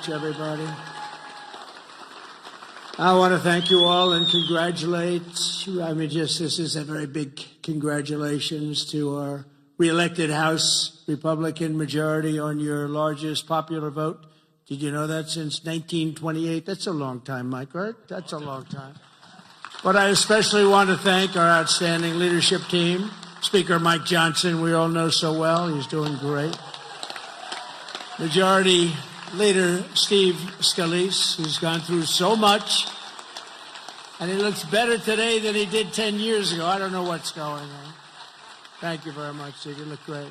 much, everybody. I want to thank you all and congratulate. This is a very big congratulations to our re-elected House Republican majority on your largest popular vote. Did you know that since 1928? That's a long time, Mike, right? That's a long time. But I especially want to thank our outstanding leadership team. Speaker Mike Johnson, we all know so well. He's doing great. Majority Leader Steve Scalise, who's gone through so much, and he looks better today than he did 10 years ago. I don't know what's going on. Thank you very much, Steve. You look great.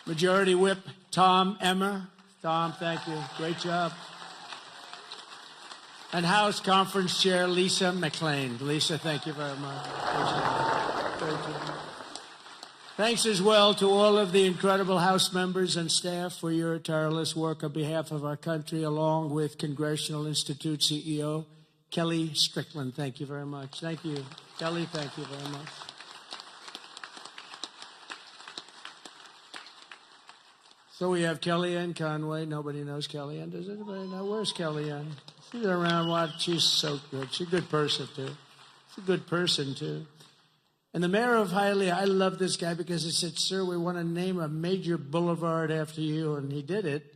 Majority Whip Tom Emmer. Tom, thank you. Great job. And House Conference Chair Lisa McLean. Lisa, thank you very much. Great job. Thanks as well to all of the incredible House members and staff for your tireless work on behalf of our country, along with Congressional Institute CEO Kelly Strickland. Thank you very much. Thank you. Kelly, thank you very much. So we have Kellyanne Conway. Nobody knows Kellyanne. Does anybody know? Where's Kellyanne? She's around. What? She's so good. She's a good person, too. She's a good person, too. And the mayor of Hialeah, I love this guy because he said, sir, we want to name a major boulevard after you. And he did it.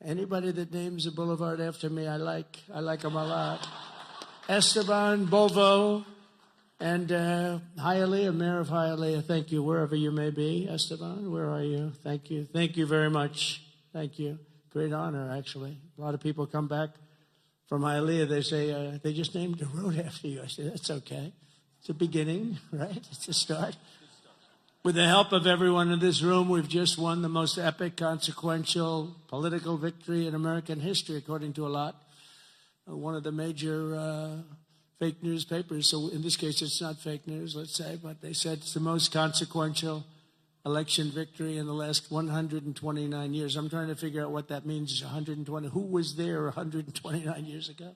Anybody that names a boulevard after me, I like them a lot. Esteban Bovo and Hialeah, mayor of Hialeah, thank you, wherever you may be. Esteban, where are you? Thank you. Thank you very much. Thank you. Great honor, actually. A lot of people come back from Hialeah. They say, they just named a road after you. I say, that's okay. It's a beginning, right? It's a start. With the help of everyone in this room, we've just won the most epic, consequential political victory in American history, according to a lot. One of the major fake newspapers, so in this case it's not fake news, let's say, but they said it's the most consequential election victory in the last 129 years. I'm trying to figure out what that means, 120. Who was there 129 years ago?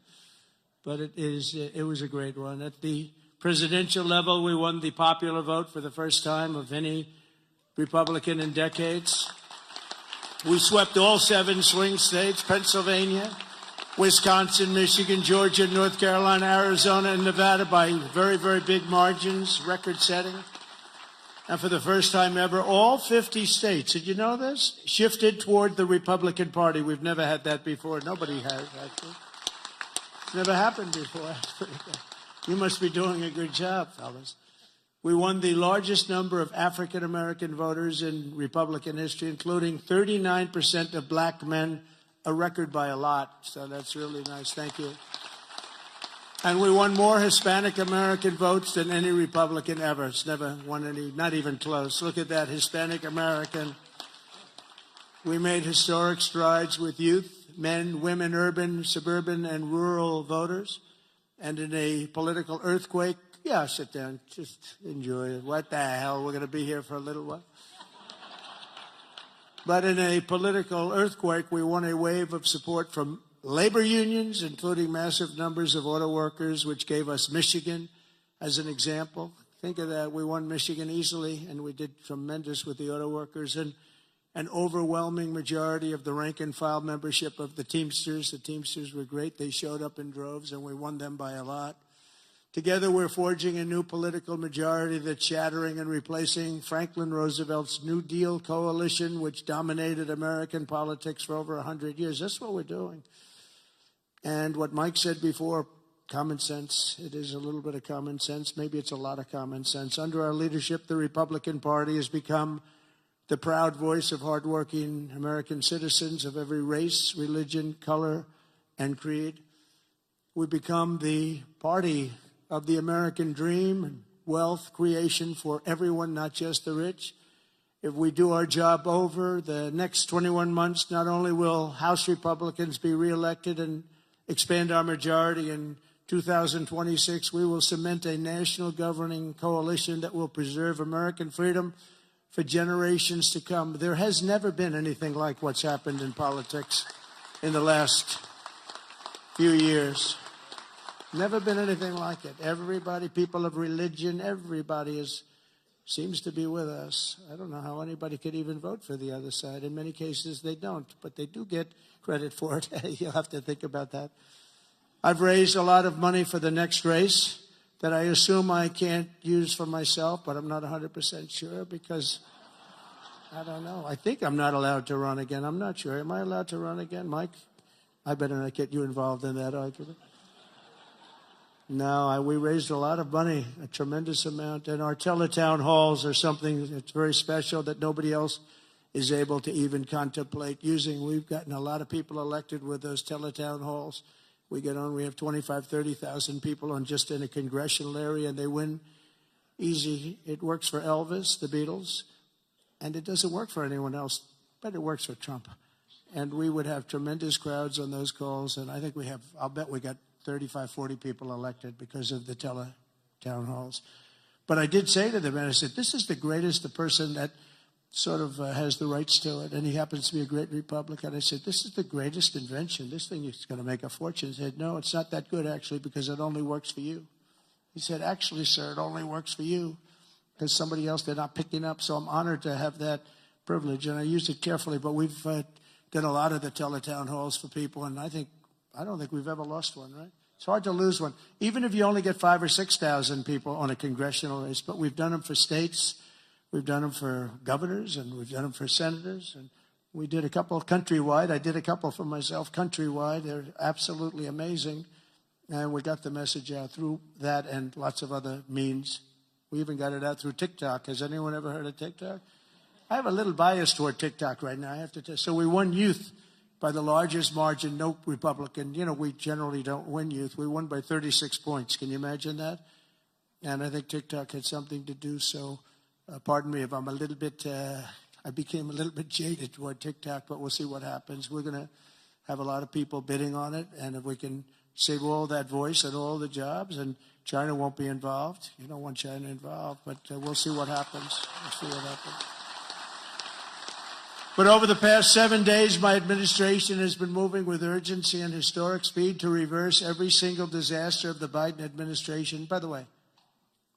But it was a great one. At the presidential level, we won the popular vote for the first time of any Republican in decades. We swept all 7 swing states, Pennsylvania, Wisconsin, Michigan, Georgia, North Carolina, Arizona, and Nevada by very, very big margins, record-setting. And for the first time ever, all 50 states, did you know this? Shifted toward the Republican Party. We've never had that before. Nobody has, actually. It's never happened before. That's pretty good. You must be doing a good job, fellas. We won the largest number of African-American voters in Republican history, including 39% of black men, a record by a lot. So that's really nice. Thank you. And we won more Hispanic-American votes than any Republican ever. It's never won any, not even close. Look at that, Hispanic-American. We made historic strides with youth, men, women, urban, suburban, and rural voters. And in a political earthquake, yeah, sit down, just enjoy it. What the hell, we're going to be here for a little while. But in a political earthquake, we won a wave of support from labor unions, including massive numbers of auto workers, which gave us Michigan as an example. Think of that. We won Michigan easily, and we did tremendous with the auto workers. And an overwhelming majority of the rank-and-file membership of the Teamsters. The Teamsters were great. They showed up in droves, and we won them by a lot. Together, we're forging a new political majority that's shattering and replacing Franklin Roosevelt's New Deal coalition, which dominated American politics for over 100 years. That's what we're doing. And what Mike said before, common sense. It is a little bit of common sense. Maybe it's a lot of common sense. Under our leadership, the Republican Party has become the proud voice of hardworking American citizens of every race, religion, color, and creed. We become the party of the American dream and wealth creation for everyone, not just the rich. If we do our job over the next 21 months, not only will House Republicans be reelected and expand our majority in 2026, we will cement a national governing coalition that will preserve American freedom for generations to come. There has never been anything like what's happened in politics in the last few years. Never been anything like it. Everybody, people of religion, everybody is seems to be with us. I don't know how anybody could even vote for the other side. In many cases, they don't, but they do get credit for it. You'll have to think about that. I've raised a lot of money for the next race that I assume I can't use for myself, but I'm not 100% sure because I don't know. I think I'm not allowed to run again. I'm not sure. Am I allowed to run again, Mike? I better not get you involved in that argument. No, we raised a lot of money, a tremendous amount, and our teletown halls are something that's very special that nobody else is able to even contemplate using. We've gotten a lot of people elected with those teletown halls. We have 25, 30,000 people on just in a congressional area, and they win easy. It works for Elvis, the Beatles, and it doesn't work for anyone else, but it works for Trump. And we would have tremendous crowds on those calls, and I think I'll bet we got 35, 40 people elected because of the town halls. But I did say to them, and I said, this is the greatest, the person that sort of has the rights to it, and he happens to be a great Republican. I said, this is the greatest invention. This thing is going to make a fortune. He said, no, it's not that good, actually, because it only works for you. He said, actually, sir, it only works for you because somebody else they're not picking up. So I'm honored to have that privilege, and I used it carefully. But we've done a lot of the teletown halls for people, and I don't think we've ever lost one, right? It's hard to lose one, even if you only get 5,000 or 6,000 people on a congressional race. But we've done them for states, we've done them for governors, and we've done them for senators. And we did a couple countrywide. I did a couple for myself countrywide. They're absolutely amazing. And we got the message out through that and lots of other means. We even got it out through TikTok. Has anyone ever heard of TikTok? I have a little bias toward TikTok right now, I have to tell you. So we won youth by the largest margin. No Republican, we generally don't win youth. We won by 36 points. Can you imagine that? And I think TikTok had something to do. So pardon me if I'm a little bit, I became a little bit jaded toward TikTok, but we'll see what happens. We're going to have a lot of people bidding on it. And if we can save all that voice and all the jobs, and China won't be involved. You don't want China involved, but we'll see what happens. We'll see what happens. But over the past 7 days, my administration has been moving with urgency and historic speed to reverse every single disaster of the Biden administration. By the way,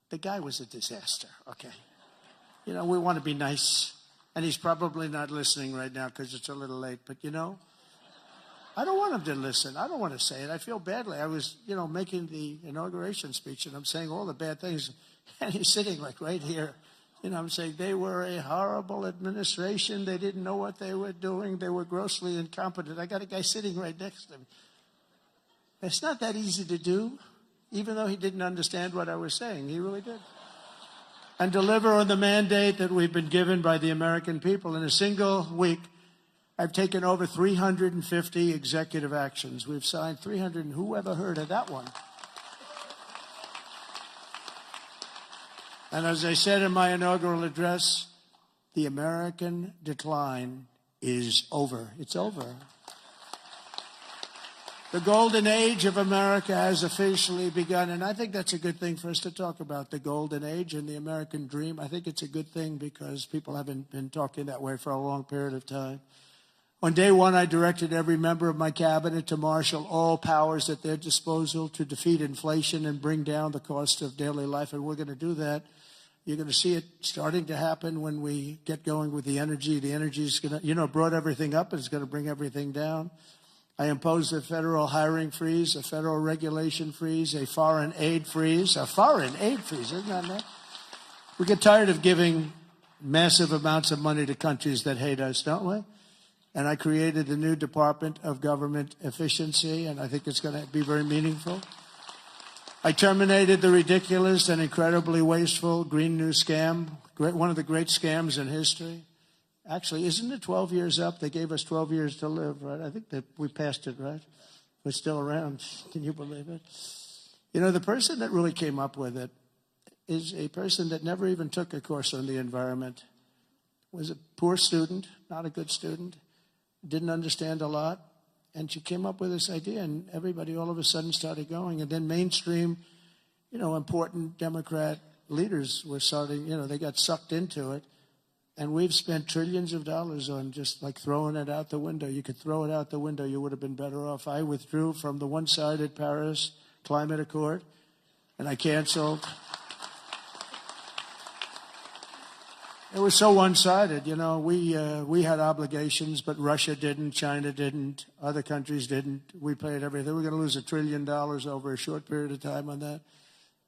the guy was a disaster, okay? We want to be nice. And he's probably not listening right now because it's a little late. But, I don't want him to listen. I don't want to say it. I feel badly. I was, making the inauguration speech, and I'm saying all the bad things. And he's sitting like right here. I'm saying they were a horrible administration. They didn't know what they were doing. They were grossly incompetent. I got a guy sitting right next to me. It's not that easy to do, even though he didn't understand what I was saying. He really did. And deliver on the mandate that we've been given by the American people. In a single week, I've taken over 350 executive actions. We've signed 300, and who ever heard of that one? And as I said in my inaugural address, the American decline is over. It's over. The golden age of America has officially begun, and I think that's a good thing for us to talk about, the golden age and the American dream. I think it's a good thing because people haven't been talking that way for a long period of time. On day one, I directed every member of my cabinet to marshal all powers at their disposal to defeat inflation and bring down the cost of daily life, and we're going to do that. You're going to see it starting to happen when we get going with the energy. The energy is going to, brought everything up and it's going to bring everything down. I imposed a federal hiring freeze, a federal regulation freeze, a foreign aid freeze. Isn't that nice? We get tired of giving massive amounts of money to countries that hate us, don't we? And I created the new Department of Government Efficiency, and I think it's going to be very meaningful. I terminated the ridiculous and incredibly wasteful Green New Scam, one of the great scams in history. Actually, isn't it 12 years up? They gave us 12 years to live, right? I think that we passed it, right? We're still around. Can you believe it? The person that really came up with it is a person that never even took a course on the environment. Was a poor student, not a good student, didn't understand a lot. And she came up with this idea, and everybody all of a sudden started going. And then mainstream, important Democrat leaders were starting, they got sucked into it. And we've spent trillions of dollars on just like throwing it out the window. You could throw it out the window. You would have been better off. I withdrew from the one-sided Paris Climate Accord, and I canceled. It was so one-sided. You know, we had obligations, but Russia didn't, China didn't, other countries didn't. We paid everything. We were going to lose $1 trillion over a short period of time on that.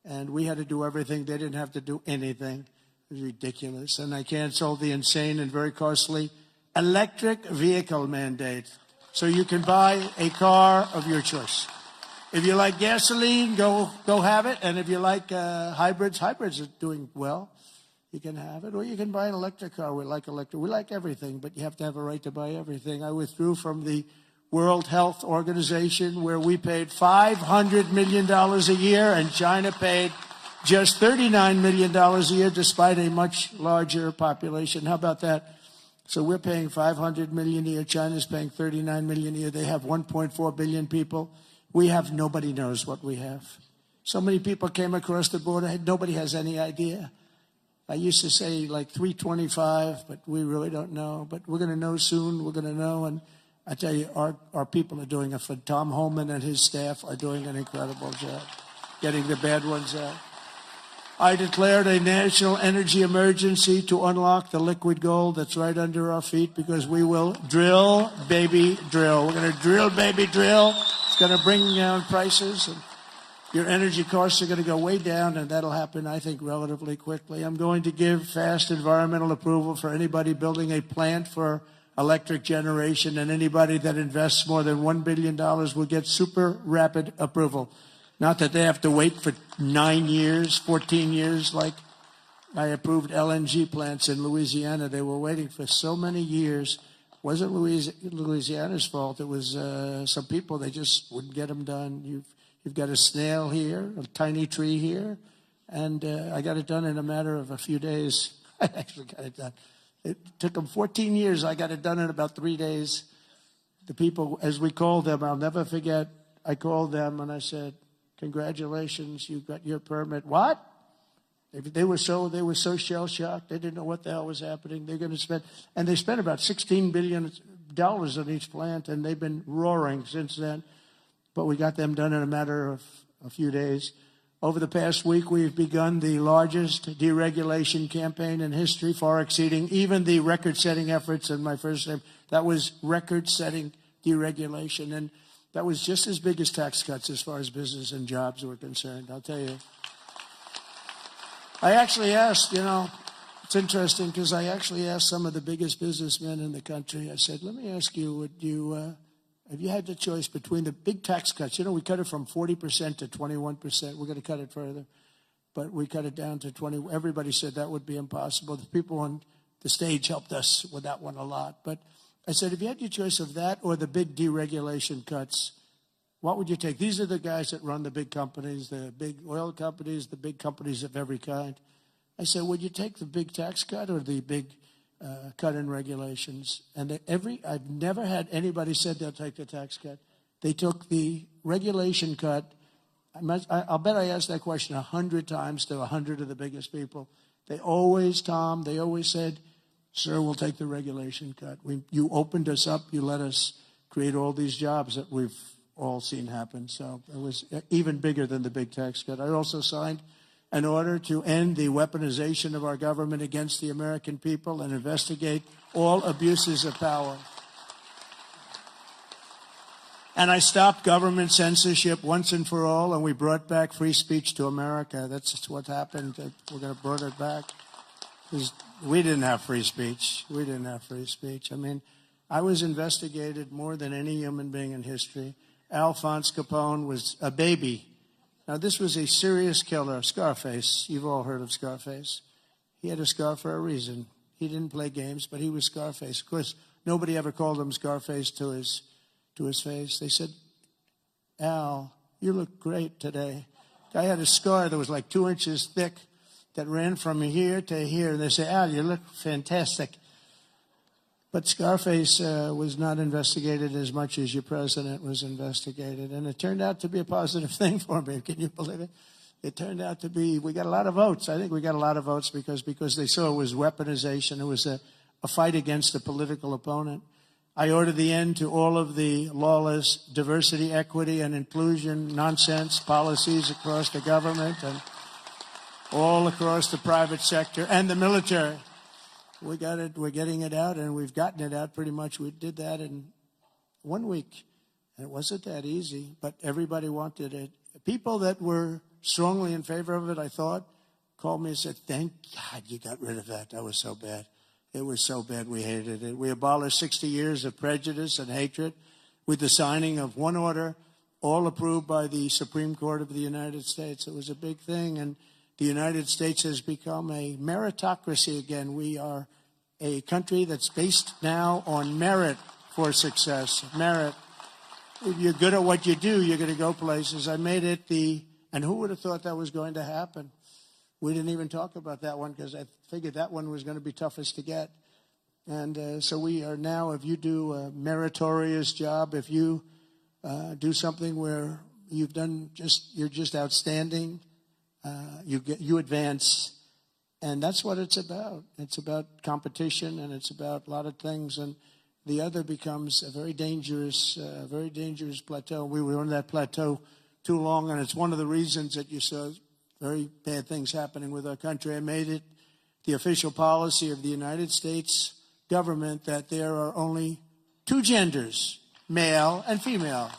And we had to do everything. They didn't have to do anything. It was ridiculous. And I canceled the insane and very costly electric vehicle mandate. So you can buy a car of your choice. If you like gasoline, go have it. And if you like hybrids are doing well. You can have it, or you can buy an electric car. We like electric. We like everything, but you have to have a right to buy everything. I withdrew from the World Health Organization, where we paid $500 million a year, and China paid just $39 million a year, despite a much larger population. How about that? So we're paying $500 million a year. China's paying $39 million a year. They have 1.4 billion people. We have, nobody knows what we have. So many people came across the border. Nobody has any idea. I used to say like 325, but we really don't know. But we're going to know soon. We're going to know. And I tell you, our people are doing it. Tom Homan and his staff are doing an incredible job getting the bad ones out. I declared a national energy emergency to unlock the liquid gold that's right under our feet, because we will drill, baby, drill. We're going to drill, baby, drill. It's going to bring down prices. And your energy costs are going to go way down, and that'll happen, I think, relatively quickly. I'm going to give fast environmental approval for anybody building a plant for electric generation, and anybody that invests more than $1 billion will get super rapid approval. Not that they have to wait for 9 years, 14 years, like I approved LNG plants in Louisiana. They were waiting for so many years. It wasn't Louisiana's fault. It was some people, they just wouldn't get them done. You've got a snail here, a tiny tree here, and I got it done in a matter of a few days. I actually got it done. It took them 14 years. I got it done in about 3 days. The people, as we called them, I'll never forget, I called them and I said, congratulations, you got your permit. What? They were so shell-shocked. They didn't know what the hell was happening. They're going to spend, and they spent about $16 billion on each plant, and they've been roaring since then. But we got them done in a matter of a few days. Over the past week, we've begun the largest deregulation campaign in history, far exceeding even the record-setting efforts in my first term. That was record-setting deregulation, and that was just as big as tax cuts as far as business and jobs were concerned, I'll tell you. I actually asked, it's interesting because I actually asked some of the biggest businessmen in the country, I said, let me ask you, have you had the choice between the big tax cuts? We cut it from 40% to 21%. We're going to cut it further. But we cut it down to 20. Everybody said that would be impossible. The people on the stage helped us with that one a lot. But I said, if you had your choice of that or the big deregulation cuts, what would you take? These are the guys that run the big companies, the big oil companies, the big companies of every kind. I said, would you take the big tax cut or the big cut in regulations? And I've never had anybody said they'll take the tax cut. They took the regulation cut. I'll bet I asked that question 100 times to 100 of the biggest people. They always said, sir, we'll take the regulation cut. You opened us up. You let us create all these jobs that we've all seen happen. So it was even bigger than the big tax cut. I also signed an order to end the weaponization of our government against the American people and investigate all abuses of power. And I stopped government censorship once and for all, and we brought back free speech to America. That's what happened. We're going to bring it back. We didn't have free speech. We didn't have free speech. I mean, I was investigated more than any human being in history. Alphonse Capone was a baby. Now, this was a serious killer, Scarface. You've all heard of Scarface. He had a scar for a reason. He didn't play games, but he was Scarface. Of course, nobody ever called him Scarface to his face. They said, Al, you look great today. Guy had a scar that was like 2 inches thick that ran from here to here. And they say, Al, you look fantastic. But Scarface was not investigated as much as your president was investigated. And it turned out to be a positive thing for me. Can you believe it? It turned out to be, we got a lot of votes. I think we got a lot of votes because they saw it was weaponization. It was a fight against a political opponent. I ordered the end to all of the lawless diversity, equity, and inclusion nonsense policies across the government and all across the private sector and the military. We got it. We're getting it out, and we've gotten it out pretty much. We did that in 1 week, and it wasn't that easy, but everybody wanted it. People that were strongly in favor of it, I thought, called me and said, thank God you got rid of that. That was so bad. It was so bad. We hated it. We abolished 60 years of prejudice and hatred with the signing of one order, all approved by the Supreme Court of the United States. It was a big thing, and the United States has become a meritocracy again. We are a country that's based now on merit for success. Merit. If you're good at what you do, you're going to go places. I made it and who would have thought that was going to happen? We didn't even talk about that one because I figured that one was going to be toughest to get. And so we are now, if you do a meritorious job, if you do something where you're just outstanding, you advance, and that's what it's about. It's about competition, and it's about a lot of things, and the other becomes a very dangerous plateau. We were on that plateau too long, and it's one of the reasons that you saw very bad things happening with our country. I made it the official policy of the United States government that there are only two genders, male and female.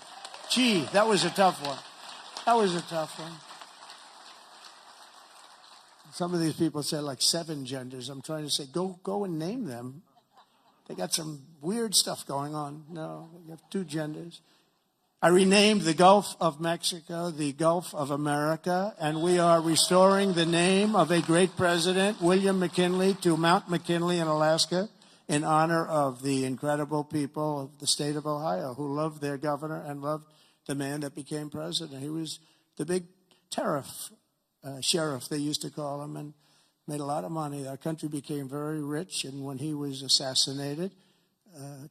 Gee, that was a tough one. That was a tough one. Some of these people say like 7 genders. I'm trying to say, go and name them. They got some weird stuff going on. No, we have 2 genders. I renamed the Gulf of Mexico the Gulf of America, and we are restoring the name of a great president, William McKinley, to Mount McKinley in Alaska in honor of the incredible people of the state of Ohio who loved their governor and loved the man that became president. He was the big tariff sheriff, they used to call him, and made a lot of money. Our country became very rich, and when he was assassinated,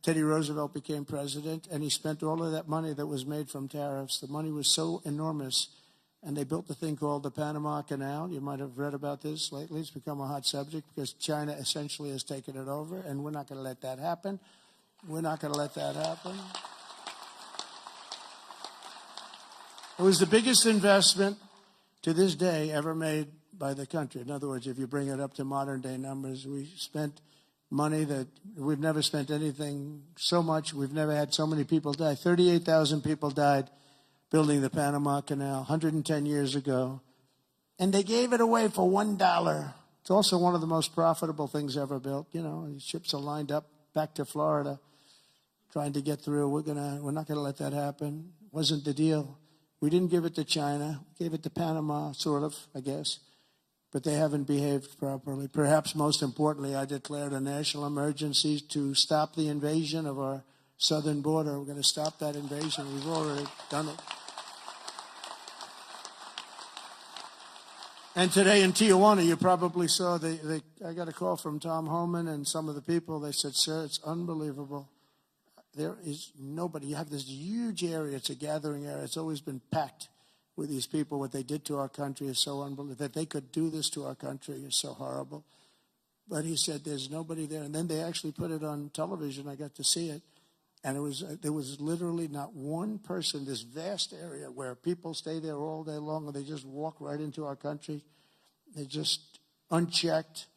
Teddy Roosevelt became president, and he spent all of that money that was made from tariffs. The money was so enormous, and they built a thing called the Panama Canal. You might have read about this lately. It's become a hot subject because China essentially has taken it over, and we're not going to let that happen. We're not going to let that happen. It was the biggest investment to this day ever made by the country. In other words, if you bring it up to modern day numbers, we spent money that we've never spent anything so much. We've never had so many people die. 38,000 people died building the Panama Canal 110 years ago. And they gave it away for $1. It's also one of the most profitable things ever built. You know, ships are lined up back to Florida trying to get through. We're not going to let that happen. Wasn't the deal. We didn't give it to China. We gave it to Panama, sort of, I guess. But they haven't behaved properly. Perhaps most importantly, I declared a national emergency to stop the invasion of our southern border. We're going to stop that invasion. We've already done it. And today in Tijuana, you probably saw, I got a call from Tom Homan and some of the people. They said, sir, it's unbelievable. There is nobody. You have this huge area. It's a gathering area. It's always been packed with these people. What they did to our country is so unbelievable. That they could do this to our country is so horrible. But he said there's nobody there. And then they actually put it on television. I got to see it. And there was literally not one person, this vast area where people stay there all day long and they just walk right into our country. They just unchecked,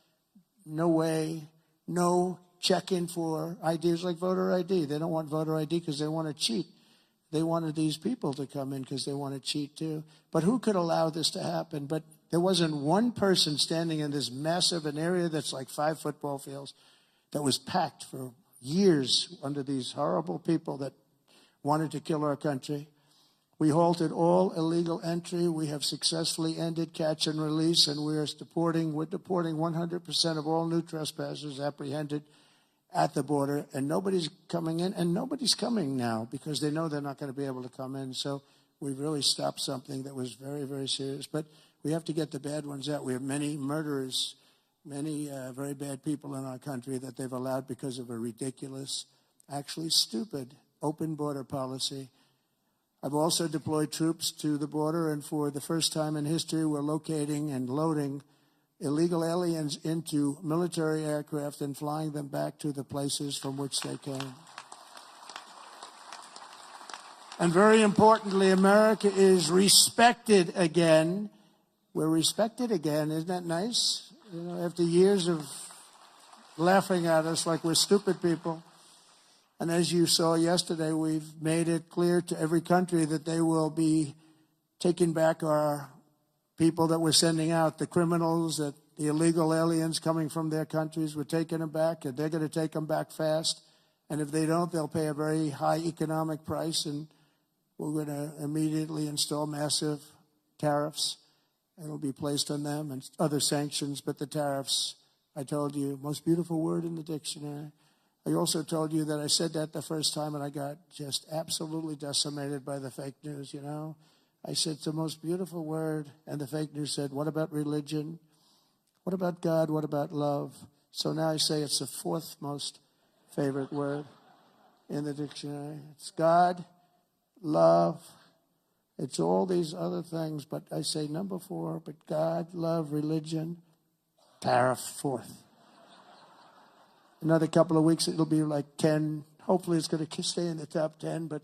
no way, no check-in for ideas like voter ID. They don't want voter ID because they want to cheat. They wanted these people to come in because they want to cheat too. But who could allow this to happen? But there wasn't one person standing in this massive an area that's like 5 football fields that was packed for years under these horrible people that wanted to kill our country. We halted all illegal entry. We have successfully ended catch and release, and we're deporting 100% of all new trespassers apprehended at the border, and nobody's coming in, and nobody's coming now because they know they're not going to be able to come in. So we've really stopped something that was very, very serious. But we have to get the bad ones out. We have many murderers, many very bad people in our country that they've allowed because of a ridiculous, actually stupid, open border policy. I've also deployed troops to the border, and for the first time in history, we're locating and loading illegal aliens into military aircraft and flying them back to the places from which they came. And very importantly, America is respected again. We're respected again. Isn't that nice? You know, after years of laughing at us like we're stupid people. And as you saw yesterday, we've made it clear to every country that they will be taking back our people that we're sending out, the criminals, the illegal aliens coming from their countries. We're taking them back, and they're going to take them back fast. And if they don't, they'll pay a very high economic price, and we're going to immediately install massive tariffs. It'll be placed on them and other sanctions, but the tariffs, I told you, most beautiful word in the dictionary. I also told you that I said that the first time, and I got just absolutely decimated by the fake news, you know. I said, it's the most beautiful word, and the fake news said, what about religion? What about God? What about love? So now I say it's the fourth most favorite word in the dictionary. It's God, love. It's all these other things, but I say number 4, but God, love, religion, tariff, fourth. Another couple of weeks, it'll be like 10. Hopefully it's going to stay in the top 10, but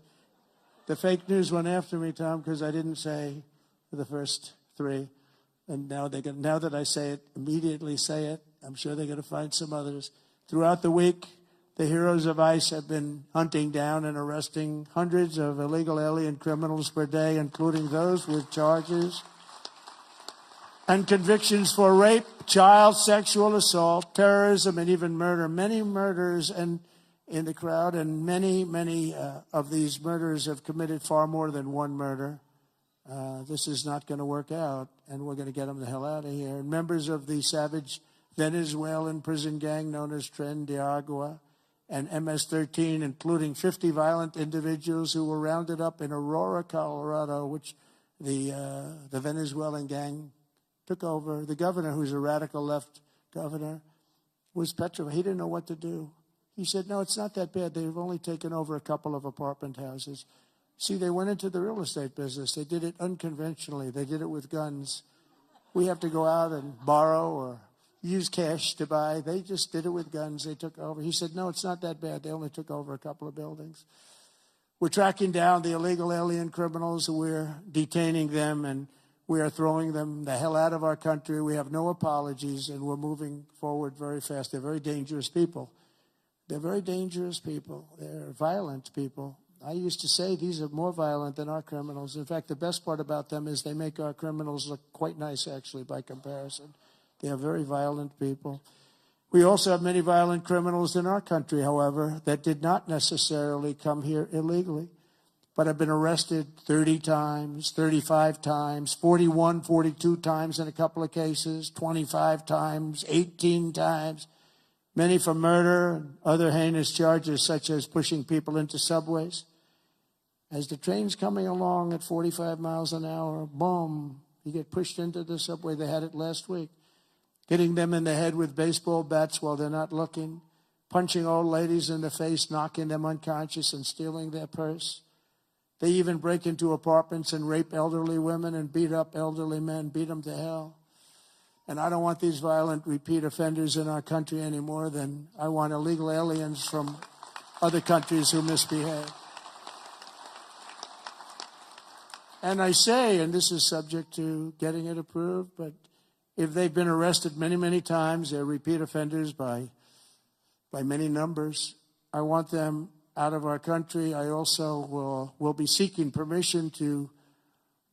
the fake news went after me, Tom, because I didn't say the first 3. And now that I say it, immediately say it. I'm sure they're going to find some others. Throughout the week, the heroes of ICE have been hunting down and arresting hundreds of illegal alien criminals per day, including those with charges and convictions for rape, child sexual assault, terrorism, and even murder. Many murders in the crowd, and many of these murderers have committed far more than one murder. This is not going to work out, and we're going to get them the hell out of here. And members of the savage Venezuelan prison gang known as Tren de Agua and MS-13, including 50 violent individuals who were rounded up in Aurora, Colorado, which the Venezuelan gang took over. The governor, who's a radical left governor, was petrified. He didn't know what to do. He said, no, it's not that bad. They've only taken over a couple of apartment houses. See, they went into the real estate business. They did it unconventionally. They did it with guns. We have to go out and borrow or use cash to buy. They just did it with guns. They took over. He said, no, it's not that bad. They only took over a couple of buildings. We're tracking down the illegal alien criminals. We're detaining them, and we are throwing them the hell out of our country. We have no apologies, and we're moving forward very fast. They're very dangerous people. They're very dangerous people. They're violent people. I used to say these are more violent than our criminals. In fact, the best part about them is they make our criminals look quite nice, actually, by comparison. They are very violent people. We also have many violent criminals in our country, however, that did not necessarily come here illegally, but have been arrested 30 times, 35 times, 41, 42 times in a couple of cases, 25 times, 18 times. Many for murder and other heinous charges, such as pushing people into subways. As the train's coming along at 45 miles an hour, boom, you get pushed into the subway. They had it last week. Hitting them in the head with baseball bats while they're not looking. Punching old ladies in the face, knocking them unconscious and stealing their purse. They even break into apartments and rape elderly women and beat up elderly men, beat them to hell. And I don't want these violent repeat offenders in our country any more than I want illegal aliens from other countries who misbehave. And I say, and this is subject to getting it approved, but if they've been arrested many, many times, they're repeat offenders by many numbers, I want them out of our country. I also will be seeking permission to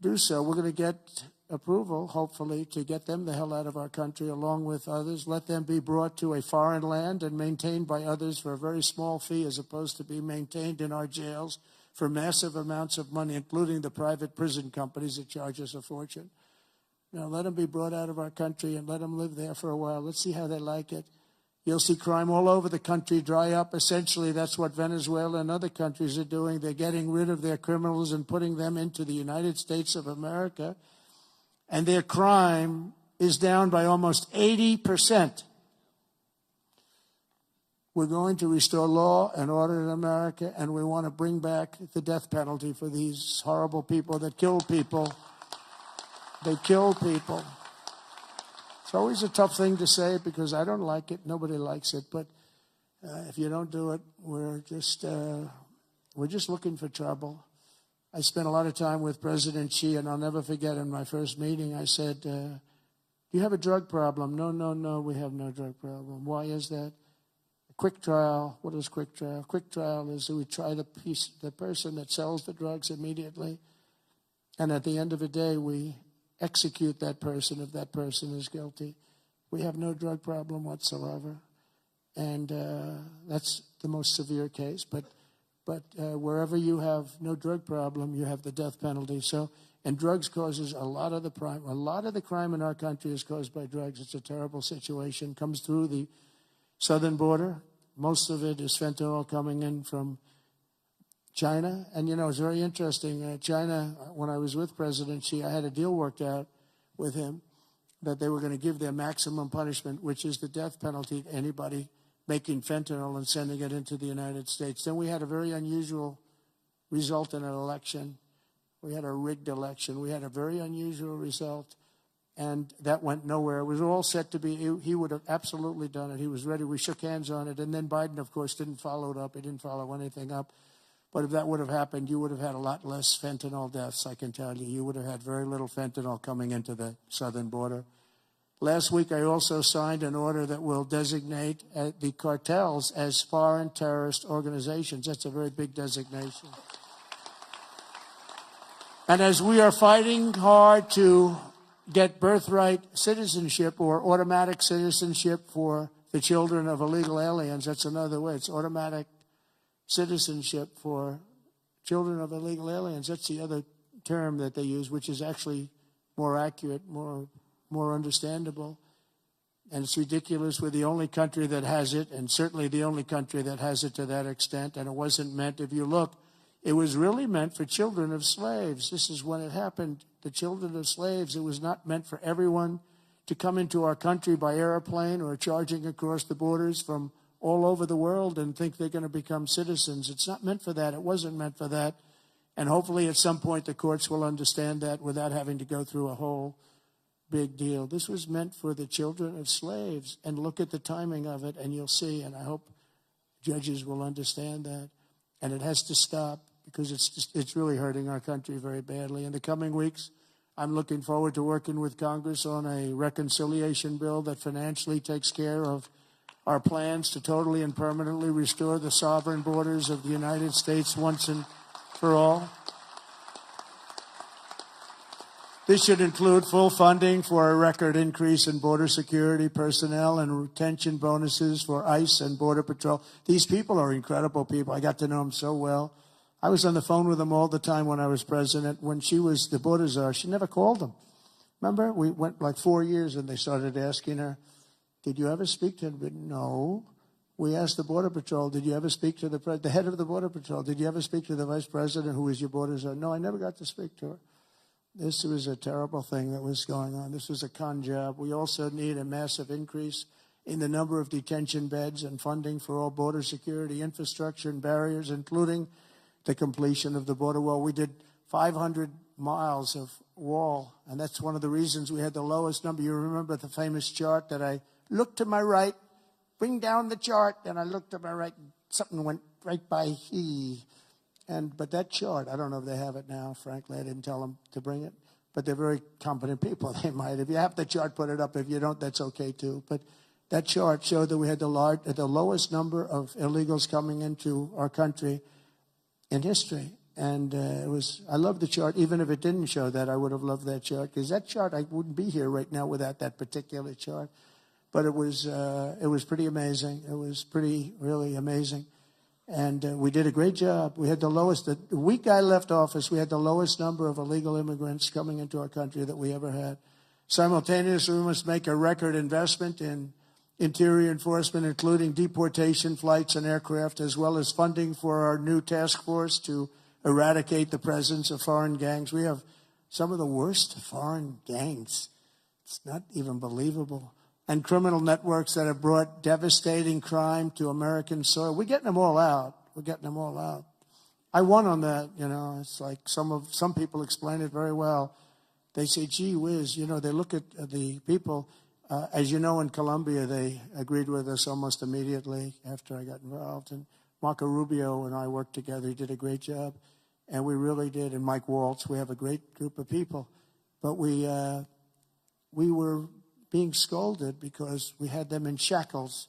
do so. We're going to get approval, hopefully, to get them the hell out of our country along with others. Let them be brought to a foreign land and maintained by others for a very small fee, as opposed to be maintained in our jails for massive amounts of money, including the private prison companies that charge us a fortune. Now, let them be brought out of our country and let them live there for a while. Let's see how they like it. You'll see crime all over the country dry up. Essentially, that's what Venezuela and other countries are doing. They're getting rid of their criminals and putting them into the United States of America. And their crime is down by almost 80%. We're going to restore law and order in America, and we want to bring back the death penalty for these horrible people that kill people. They kill people. It's always a tough thing to say because I don't like it. Nobody likes it. But if you don't do it, we're just looking for trouble. I spent a lot of time with President Xi, and I'll never forget in my first meeting, I said, do you have a drug problem? No, we have no drug problem. Why is that? quick trial. What is quick trial? Quick trial is that we try the person that sells the drugs immediately, and at the end of the day, we execute that person if that person is guilty. We have no drug problem whatsoever, and that's the most severe case. But wherever you have no drug problem, you have the death penalty. So, and drugs causes a lot of the crime. A lot of the crime in our country is caused by drugs. It's a terrible situation. Comes through the southern border. Most of it is fentanyl coming in from China. And, it's very interesting. China, when I was with President Xi, I had a deal worked out with him that they were going to give their maximum punishment, which is the death penalty, to anybody making fentanyl and sending it into the United States. Then we had a very unusual result in an election. We had a rigged election. We had a very unusual result, and that went nowhere. It was all set to be, he would have absolutely done it. He was ready. We shook hands on it, and then Biden, of course, didn't follow it up. He didn't follow anything up. But if that would have happened, you would have had a lot less fentanyl deaths, I can tell you. You would have had very little fentanyl coming into the southern border. Last week, I also signed an order that will designate the cartels as foreign terrorist organizations. That's a very big designation. And as we are fighting hard to get birthright citizenship or automatic citizenship for the children of illegal aliens, that's another way. It's automatic citizenship for children of illegal aliens. That's the other term that they use, which is actually more accurate, more understandable. And it's ridiculous. We're the only country that has it, and certainly the only country that has it to that extent. And it wasn't meant, if you look, it was really meant for children of slaves. This is when it happened. The children of slaves, it was not meant for everyone to come into our country by airplane or charging across the borders from all over the world and think they're going to become citizens. It's not meant for that. It wasn't meant for that. And hopefully at some point the courts will understand that without having to go through a whole big deal. This was meant for the children of slaves. And look at the timing of it, and you'll see. And I hope judges will understand that. And it has to stop, because it's really hurting our country very badly. In the coming weeks, I'm looking forward to working with Congress on a reconciliation bill that financially takes care of our plans to totally and permanently restore the sovereign borders of the United States once and for all. This should include full funding for a record increase in border security personnel and retention bonuses for ICE and Border Patrol. These people are incredible people. I got to know them so well. I was on the phone with them all the time when I was president. When she was the border czar, she never called them. Remember? We went like 4 years, and they started asking her, did you ever speak to him? No. We asked the Border Patrol, did you ever speak to the head of the Border Patrol? Did you ever speak to the vice president who was your border czar? No, I never got to speak to her. This was a terrible thing that was going on. This was a con job. We also need a massive increase in the number of detention beds and funding for all border security infrastructure and barriers, including the completion of the border wall. We did 500 miles of wall, and that's one of the reasons we had the lowest number. You remember the famous chart that I looked to my right, bring down the chart, and I looked to my right, something went right by he. But that chart, I don't know if they have it now, frankly. I didn't tell them to bring it. But they're very competent people. They might. If you have the chart, put it up. If you don't, that's okay, too. But that chart showed that we had the lowest number of illegals coming into our country in history. And I love the chart. Even if it didn't show that, I would have loved that chart. Because that chart, I wouldn't be here right now without that particular chart. But it was pretty amazing. It was pretty, really amazing. And we did a great job. We had the lowest, the week I left office, we had the lowest number of illegal immigrants coming into our country that we ever had. Simultaneously, we must make a record investment in interior enforcement, including deportation flights and aircraft, as well as funding for our new task force to eradicate the presence of foreign gangs. We have some of the worst foreign gangs. It's not even believable. And criminal networks that have brought devastating crime to American soil. We're getting them all out. We're getting them all out. I won on that, It's like some people explain it very well. They say, gee whiz, they look at the people. As you know, in Colombia, they agreed with us almost immediately after I got involved. And Marco Rubio and I worked together. He did a great job. And we really did. And Mike Waltz, we have a great group of people. But we were being scolded because we had them in shackles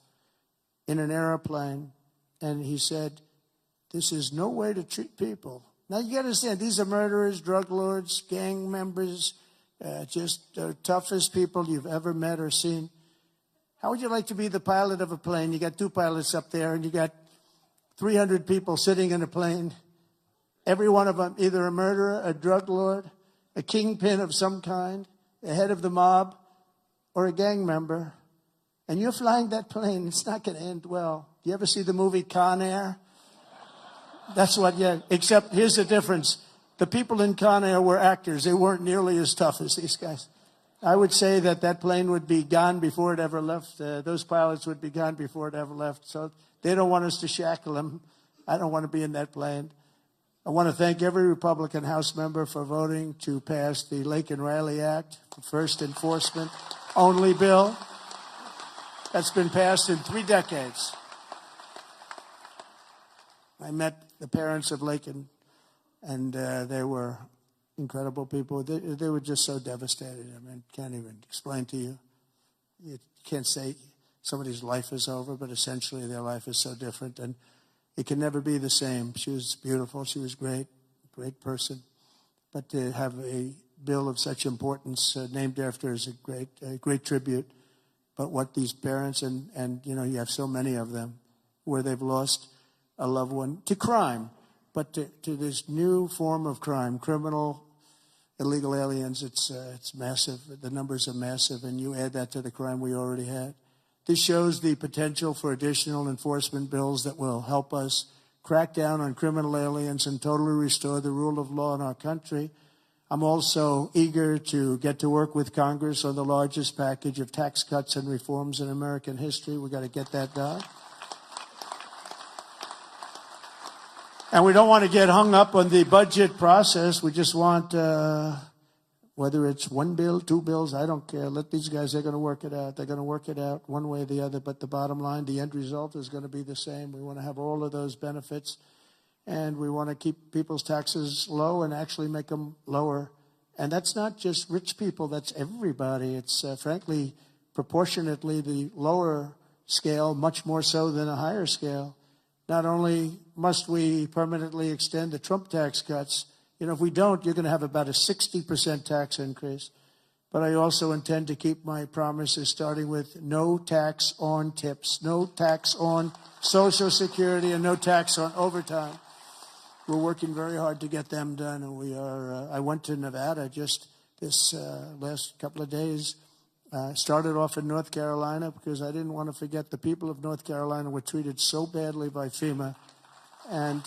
in an airplane, and he said, "This is no way to treat people." Now, you got to understand, these are murderers, drug lords, gang members, just the toughest people you've ever met or seen. How would you like to be the pilot of a plane? You got two pilots up there, and you got 300 people sitting in a plane. Every one of them either a murderer, a drug lord, a kingpin of some kind, the head of the mob, or a gang member. And you're flying that plane. It's not going to end well. Do you ever see the movie Con Air? That's what, yeah. Except here's the difference. The people in Con Air were actors. They weren't nearly as tough as these guys. I would say that plane would be gone before it ever left. Those pilots would be gone before it ever left. So they don't want us to shackle them. I don't want to be in that plane. I want to thank every Republican House member for voting to pass the Lake and Riley Act, the first enforcement only bill that's been passed in 3 decades. I met the parents of Lakin, and they were incredible people. They were just so devastated. I mean, can't even explain to you. You can't say somebody's life is over, but essentially their life is so different, and it can never be the same. She was beautiful. She was great person. But to have a bill of such importance named after her is a great tribute. But what these parents, and you know, you have so many of them, where they've lost a loved one to crime, but to this new form of crime, criminal, illegal aliens, it's massive. The numbers are massive, and you add that to the crime we already had. This shows the potential for additional enforcement bills that will help us crack down on criminal aliens and totally restore the rule of law in our country. I'm also eager to get to work with Congress on the largest package of tax cuts and reforms in American history. We've got to get that done. And we don't want to get hung up on the budget process. We just want, whether it's one bill, 2 bills, I don't care. Let these guys, they're going to work it out. They're going to work it out one way or the other. But the bottom line, the end result is going to be the same. We want to have all of those benefits. And we want to keep people's taxes low and actually make them lower. And that's not just rich people. That's everybody. It's, frankly, proportionately the lower scale, much more so than a higher scale. Not only must we permanently extend the Trump tax cuts, you know, if we don't, you're going to have about a 60% tax increase. But I also intend to keep my promises, starting with no tax on tips, no tax on Social Security, and no tax on overtime. We're working very hard to get them done, and we are. I went to Nevada just this last couple of days. Started off in North Carolina because I didn't want to forget the people of North Carolina were treated so badly by FEMA. And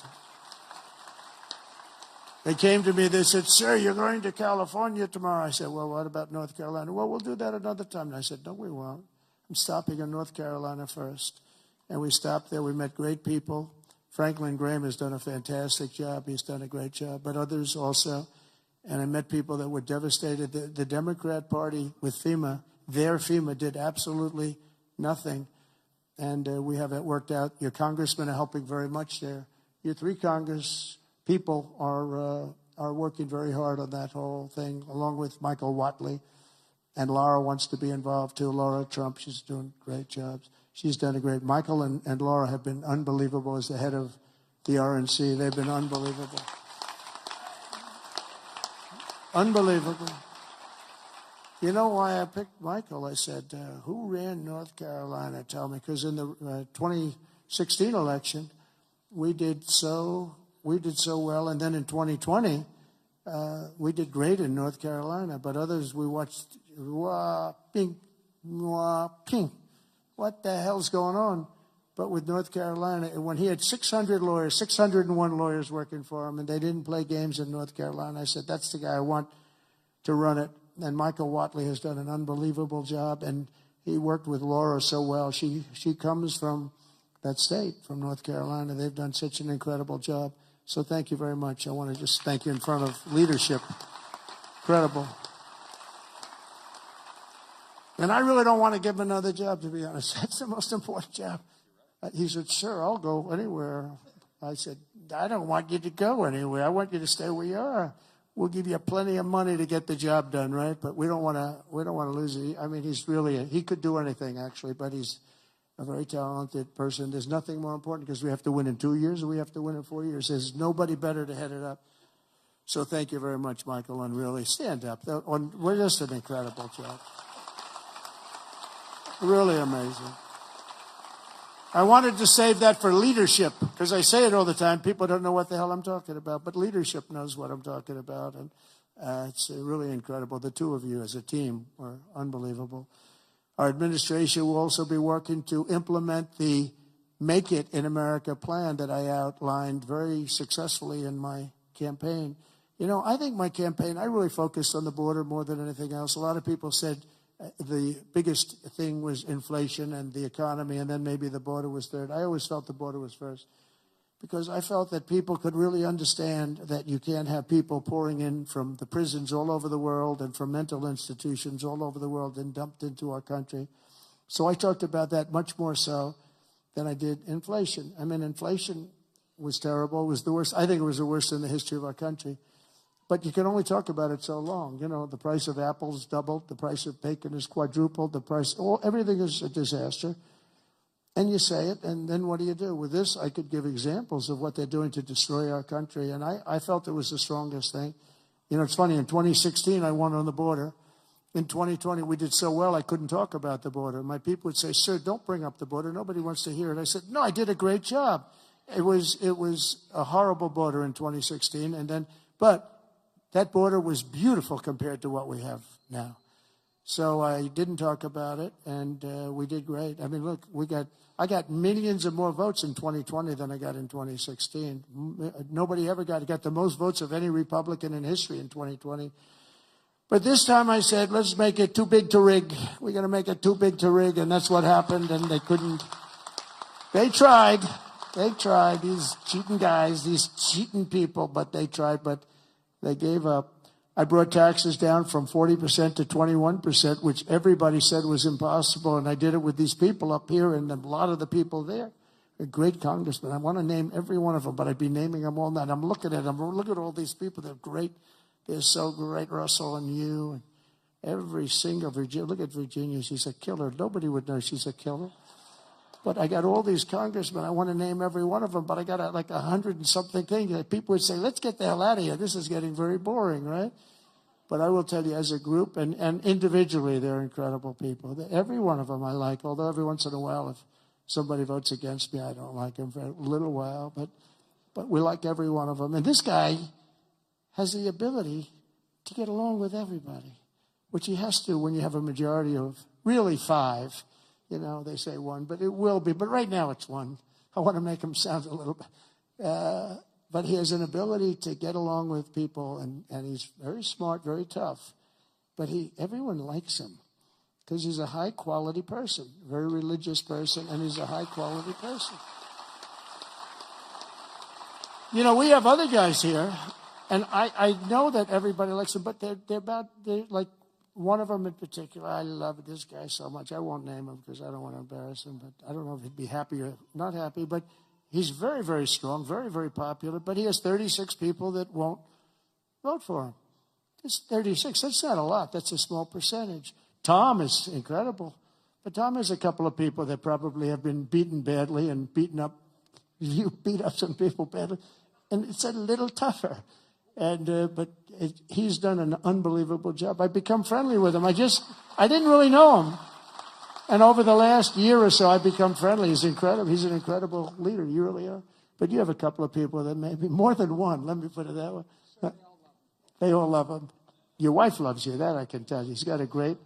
they came to me, they said, "Sir, you're going to California tomorrow." I said, "Well, what about North Carolina?" "Well, we'll do that another time." And I said, "No, we won't. I'm stopping in North Carolina first." And we stopped there. We met great people. Franklin Graham has done a fantastic job. He's done a great job, but others also. And I met people that were devastated. The Democrat Party with FEMA, their FEMA did absolutely nothing. And we have it worked out. Your congressmen are helping very much there. Your 3 Congress people are working very hard on that whole thing, along with Michael Whatley. And Laura wants to be involved too. Laura Trump, she's doing great jobs. She's done a great. Michael and Laura have been unbelievable as the head of the RNC. They've been unbelievable. Unbelievable. You know why I picked Michael? I said, who ran North Carolina? Tell me. Because in the 2016 election, we did so well. And then in 2020, we did great in North Carolina. But others, we watched, ping, ping. What the hell's going on? But with North Carolina, when he had 601 lawyers working for him, and they didn't play games in North Carolina, I said, that's the guy I want to run it. And Michael Whatley has done an unbelievable job, and he worked with Laura so well. She comes from that state, from North Carolina. They've done such an incredible job. So thank you very much. I want to just thank you in front of leadership. Incredible. And I really don't want to give him another job, to be honest. That's the most important job. He said, "Sure, I'll go anywhere." I said, "I don't want you to go anywhere. I want you to stay where you are. We'll give you plenty of money to get the job done, right? But we don't want to lose it." I mean, he could do anything, actually, but he's a very talented person. There's nothing more important because we have to win in 2 years or we have to win in 4 years. There's nobody better to head it up. So thank you very much, Michael, and really stand up. We're just an incredible job. Really amazing. I wanted to save that for leadership because I say it all the time. People don't know what the hell I'm talking about, but leadership knows what I'm talking about. And it's really incredible. The two of you as a team are unbelievable. Our administration will also be working to implement the Make It in America plan that I outlined very successfully in my campaign. You know, I think my campaign, I really focused on the border more than anything else. A lot of people said the biggest thing was inflation and the economy, and then maybe the border was third. I always felt the border was first because I felt that people could really understand that you can't have people pouring in from the prisons all over the world and from mental institutions all over the world and dumped into our country. So I talked about that much more so than I did inflation. I mean, inflation was terrible. It was the worst. I think it was the worst in the history of our country. But you can only talk about it so long. You know, the price of apples doubled. The price of bacon is quadrupled. Everything is a disaster. And you say it, and then what do you do? With this, I could give examples of what they're doing to destroy our country, and I felt it was the strongest thing. You know, it's funny, in 2016, I won on the border. In 2020, we did so well, I couldn't talk about the border. My people would say, sir, don't bring up the border. Nobody wants to hear it. I said, no, I did a great job. It was a horrible border in 2016, but that border was beautiful compared to what we have now. So I didn't talk about it, and we did great. I mean, look, I got millions of more votes in 2020 than I got in 2016. Nobody ever got the most votes of any Republican in history in 2020. But this time I said, let's make it too big to rig. We're going to make it too big to rig, and that's what happened, and they couldn't. They tried, these cheating guys, these cheating people, but they tried, but they gave up. I brought taxes down from 40% to 21%, which everybody said was impossible, and I did it with these people up here and a lot of the people there. They're great congressmen. I want to name every one of them, but I'd be naming them all night. I'm looking at them. Look at all these people. They're great. They're so great, Russell and you. And every single Virginia. Look at Virginia. She's a killer. Nobody would know she's a killer. But I got all these congressmen. I want to name every one of them, but I got like 100 and something things that people would say, let's get the hell out of here. This is getting very boring, right? But I will tell you, as a group and individually, they're incredible people. Every one of them I like, although every once in a while, if somebody votes against me, I don't like them for a little while. But we like every one of them. And this guy has the ability to get along with everybody, which he has to when you have a majority of really 5. You know, they say 1, but it will be. But right now it's 1. I want to make him sound a little bit. But he has an ability to get along with people, and he's very smart, very tough. But everyone likes him because he's a high-quality person, very religious person, and he's a high-quality person. You know, we have other guys here, and I know that everybody likes him, but they're like, one of them in particular, I love this guy so much. I won't name him because I don't want to embarrass him, but I don't know if he'd be happy or not happy, but he's very, very strong, very, very popular, but he has 36 people that won't vote for him. It's 36. That's not a lot. That's a small percentage. Tom is incredible, but Tom has a couple of people that probably have been beaten badly and you beat up some people badly, and it's a little tougher. But he's done an unbelievable job. I've become friendly with him. I didn't really know him. And over the last year or so, I've become friendly. He's incredible. He's an incredible leader. You really are. But you have a couple of people that maybe more than one. Let me put it that way. They all love him. Your wife loves you. That I can tell you. He's got a great.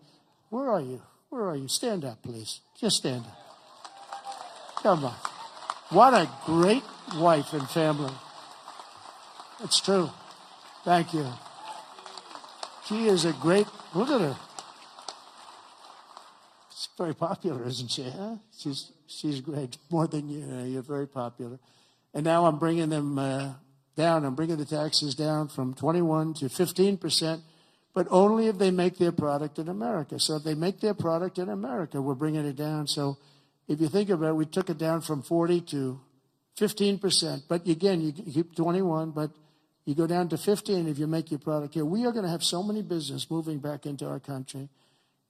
Where are you? Where are you? Stand up, please. Just stand up. Come on. What a great wife and family. It's true. Thank you. She is a great. Look at her. She's very popular, isn't she? Huh? She's great. More than you. You're very popular. And now I'm bringing them down. I'm bringing the taxes down from 21 to 15%, but only if they make their product in America. So if they make their product in America, we're bringing it down. So if you think about it, we took it down from 40 to 15%. But again, you keep 21, but you go down to 15 if you make your product here. We are going to have so many business moving back into our country.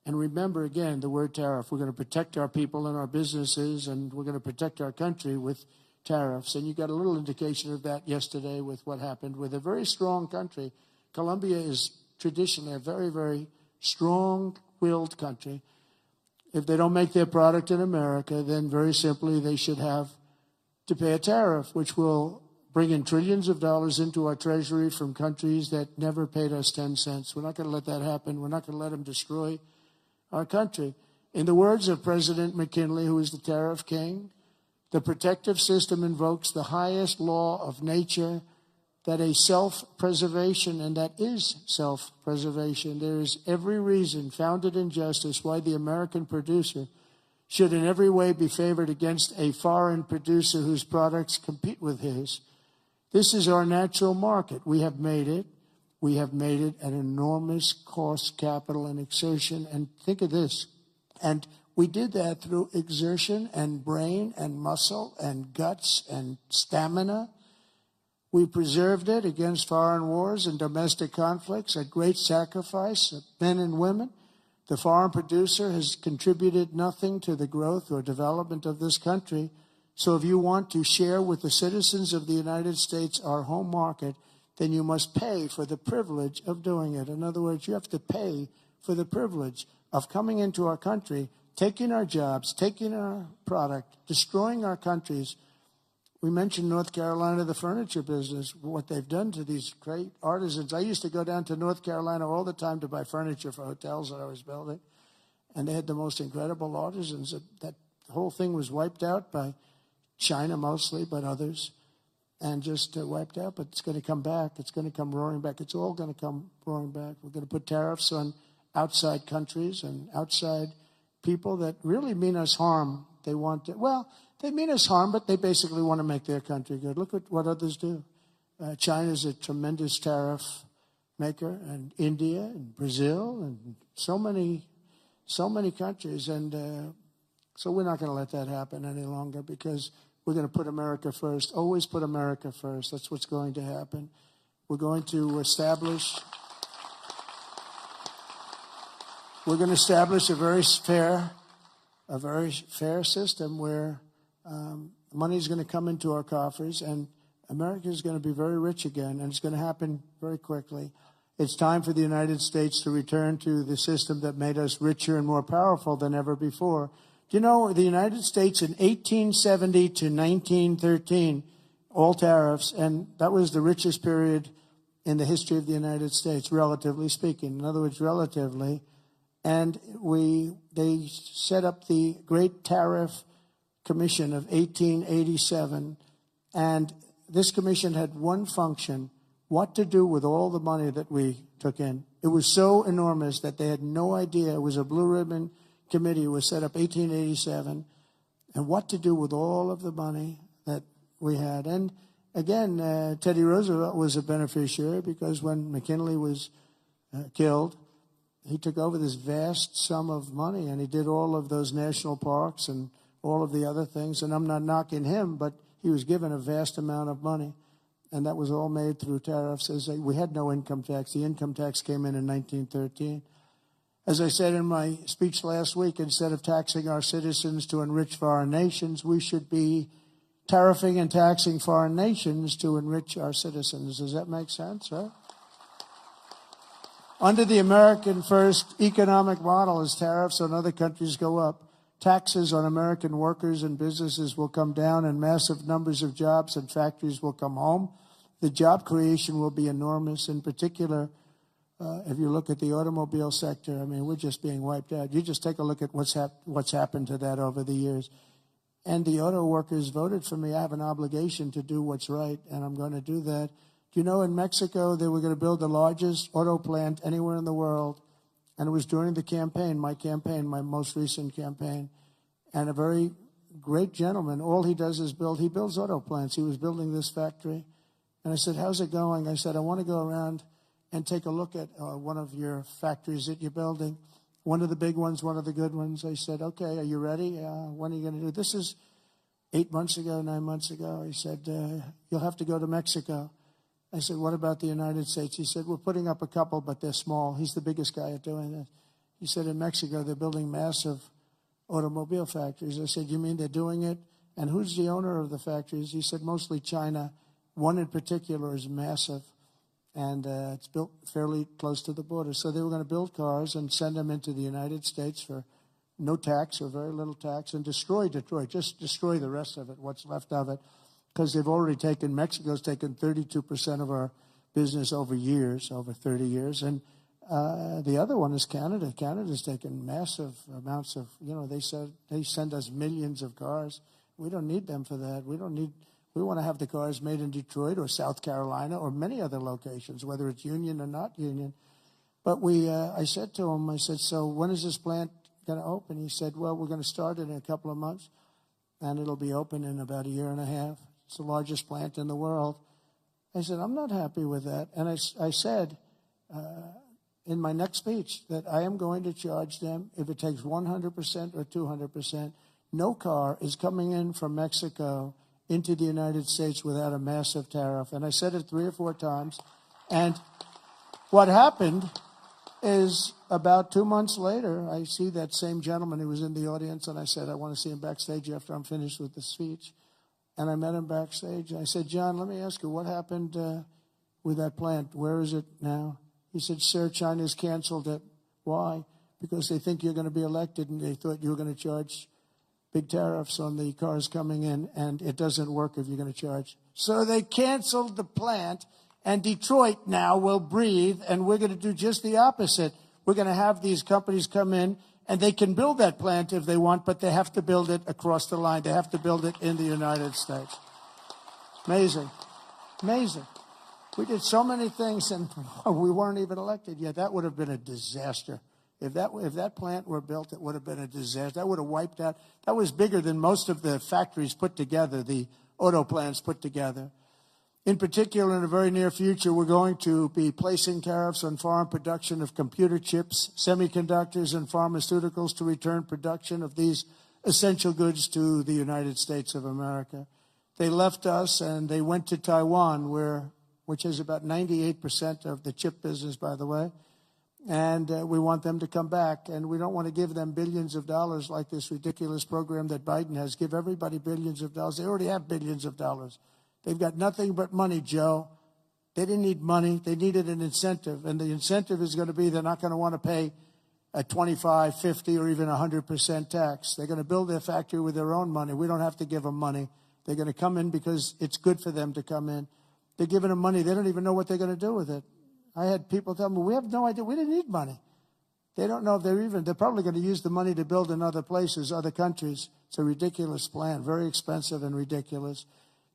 And remember, again, the word tariff. We're going to protect our people and our businesses, and we're going to protect our country with tariffs. And you got a little indication of that yesterday with what happened with a very strong country. Colombia is traditionally a very, very strong-willed country. If they don't make their product in America, then very simply they should have to pay a tariff, which will bring in trillions of dollars into our treasury from countries that never paid us 10 cents. We're not going to let that happen. We're not going to let them destroy our country. In the words of President McKinley, who is the tariff king, the protective system invokes the highest law of nature, that a self-preservation, and that is self-preservation. There is every reason, founded in justice, why the American producer should in every way be favored against a foreign producer whose products compete with his. This is our natural market. We have made it. We have made it at enormous cost, capital, and exertion. And think of this. And we did that through exertion and brain and muscle and guts and stamina. We preserved it against foreign wars and domestic conflicts at great sacrifice of men and women. The foreign producer has contributed nothing to the growth or development of this country. So if you want to share with the citizens of the United States our home market, then you must pay for the privilege of doing it. In other words, you have to pay for the privilege of coming into our country, taking our jobs, taking our product, destroying our countries. We mentioned North Carolina, the furniture business, what they've done to these great artisans. I used to go down to North Carolina all the time to buy furniture for hotels that I was building. And they had the most incredible artisans. That whole thing was wiped out by China mostly, but others. And just wiped out, but it's going to come back. It's going to come roaring back. It's all going to come roaring back. We're going to put tariffs on outside countries and outside people that really mean us harm. They want to, well, they mean us harm, but they basically want to make their country good. Look at what others do. China's a tremendous tariff maker, and India and Brazil and so many countries. And so we're not going to let that happen any longer, because we're going to put America first. Always put America first. That's what's going to happen. We're going to establish a very fair system where money is going to come into our coffers, and America is going to be very rich again, and it's going to happen very quickly. It's time for the United States to return to the system that made us richer and more powerful than ever before. Do you know the United States in 1870 to 1913, all tariffs, and that was the richest period in the history of the United States, relatively speaking. In other words, relatively. And they set up the Great Tariff Commission of 1887, and this commission had one function: what to do with all the money that we took in. It was so enormous that they had no idea. It was a blue ribbon committee, was set up 1887, and what to do with all of the money that we had. And again, Teddy Roosevelt was a beneficiary, because when McKinley was killed, he took over this vast sum of money, and he did all of those national parks and all of the other things. And I'm not knocking him, but he was given a vast amount of money, and that was all made through tariffs. We had no income tax. The income tax came in 1913. As I said in my speech last week, instead of taxing our citizens to enrich foreign nations, we should be tariffing and taxing foreign nations to enrich our citizens. Does that make sense, right? Under the American First economic model, as tariffs on other countries go up, taxes on American workers and businesses will come down, and massive numbers of jobs and factories will come home. The job creation will be enormous. In particular, if you look at the automobile sector, I mean, we're just being wiped out. You just take a look at what's happened to that over the years. And the auto workers voted for me. I have an obligation to do what's right, and I'm going to do that. Do you know, in Mexico, they were going to build the largest auto plant anywhere in the world, and it was during the campaign, my most recent campaign, and a very great gentleman, all he does is he builds auto plants. He was building this factory, and I said, how's it going? I said, I want to go around and take a look at one of your factories that you're building, one of the big ones, one of the good ones. I said, okay, are you ready? When are you going to do this? Is 9 months ago. He said, you'll have to go to Mexico. I said, what about the United States? He said, we're putting up a couple, but they're small. He's the biggest guy at doing this. He said, in Mexico, they're building massive automobile factories. I said, you mean they're doing it? And who's the owner of the factories? He said, mostly China. One in particular is massive, and it's built fairly close to the border. So they were going to build cars and send them into the United States for no tax or very little tax, and destroy Detroit, just destroy the rest of it, what's left of it, because they've already taken, Mexico's taken 32% of our business over years, over 30 years, and the other one is Canada. Canada's taken massive amounts of, they send us millions of cars. We don't need them for that. We want to have the cars made in Detroit or South Carolina or many other locations, whether it's union or not union. But I said to him, so when is this plant going to open? He said, well, we're going to start it in a couple of months, and it'll be open in about a year and a half. It's the largest plant in the world. I said, I'm not happy with that. And I said in my next speech that I am going to charge them, if it takes 100% or 200%, no car is coming in from Mexico into the United States without a massive tariff. And I said it 3 or 4 times. And what happened is about 2 months later, I see that same gentleman who was in the audience, and I said, I want to see him backstage after I'm finished with the speech. And I met him backstage. I said, John, let me ask you, what happened with that plant? Where is it now? He said, sir, China's canceled it. Why? Because they think you're going to be elected, and they thought you were going to charge big tariffs on the cars coming in, and it doesn't work if you're going to charge. So they canceled the plant, and Detroit now will breathe, and we're going to do just the opposite. We're going to have these companies come in, and they can build that plant if they want, but they have to build it across the line. They have to build it in the United States. Amazing. Amazing. We did so many things, and we weren't even elected yet. That would have been a disaster. If that plant were built, it would have been a disaster. That would have wiped out. That was bigger than most of the factories put together, the auto plants put together. In particular, in the very near future, we're going to be placing tariffs on foreign production of computer chips, semiconductors, and pharmaceuticals to return production of these essential goods to the United States of America. They left us and they went to Taiwan, which is about 98% of the chip business, by the way. And we want them to come back. And we don't want to give them billions of dollars like this ridiculous program that Biden has. Give everybody billions of dollars. They already have billions of dollars. They've got nothing but money, Joe. They didn't need money. They needed an incentive. And the incentive is going to be they're not going to want to pay a 25, 50, or even 100% tax. They're going to build their factory with their own money. We don't have to give them money. They're going to come in because it's good for them to come in. They're giving them money. They don't even know what they're going to do with it. I had people tell me, we have no idea. We didn't need money. They don't know if they're probably going to use the money to build in other places, other countries. It's a ridiculous plan, very expensive and ridiculous.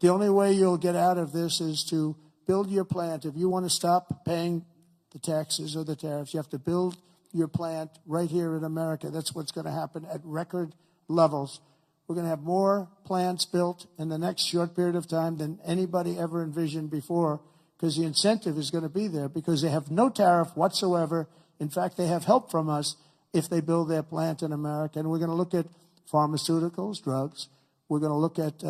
The only way you'll get out of this is to build your plant. If you want to stop paying the taxes or the tariffs, you have to build your plant right here in America. That's what's going to happen at record levels. We're going to have more plants built in the next short period of time than anybody ever envisioned before, because the incentive is going to be there, because they have no tariff whatsoever. In fact, they have help from us if they build their plant in America. And we're going to look at pharmaceuticals, drugs. We're going to look at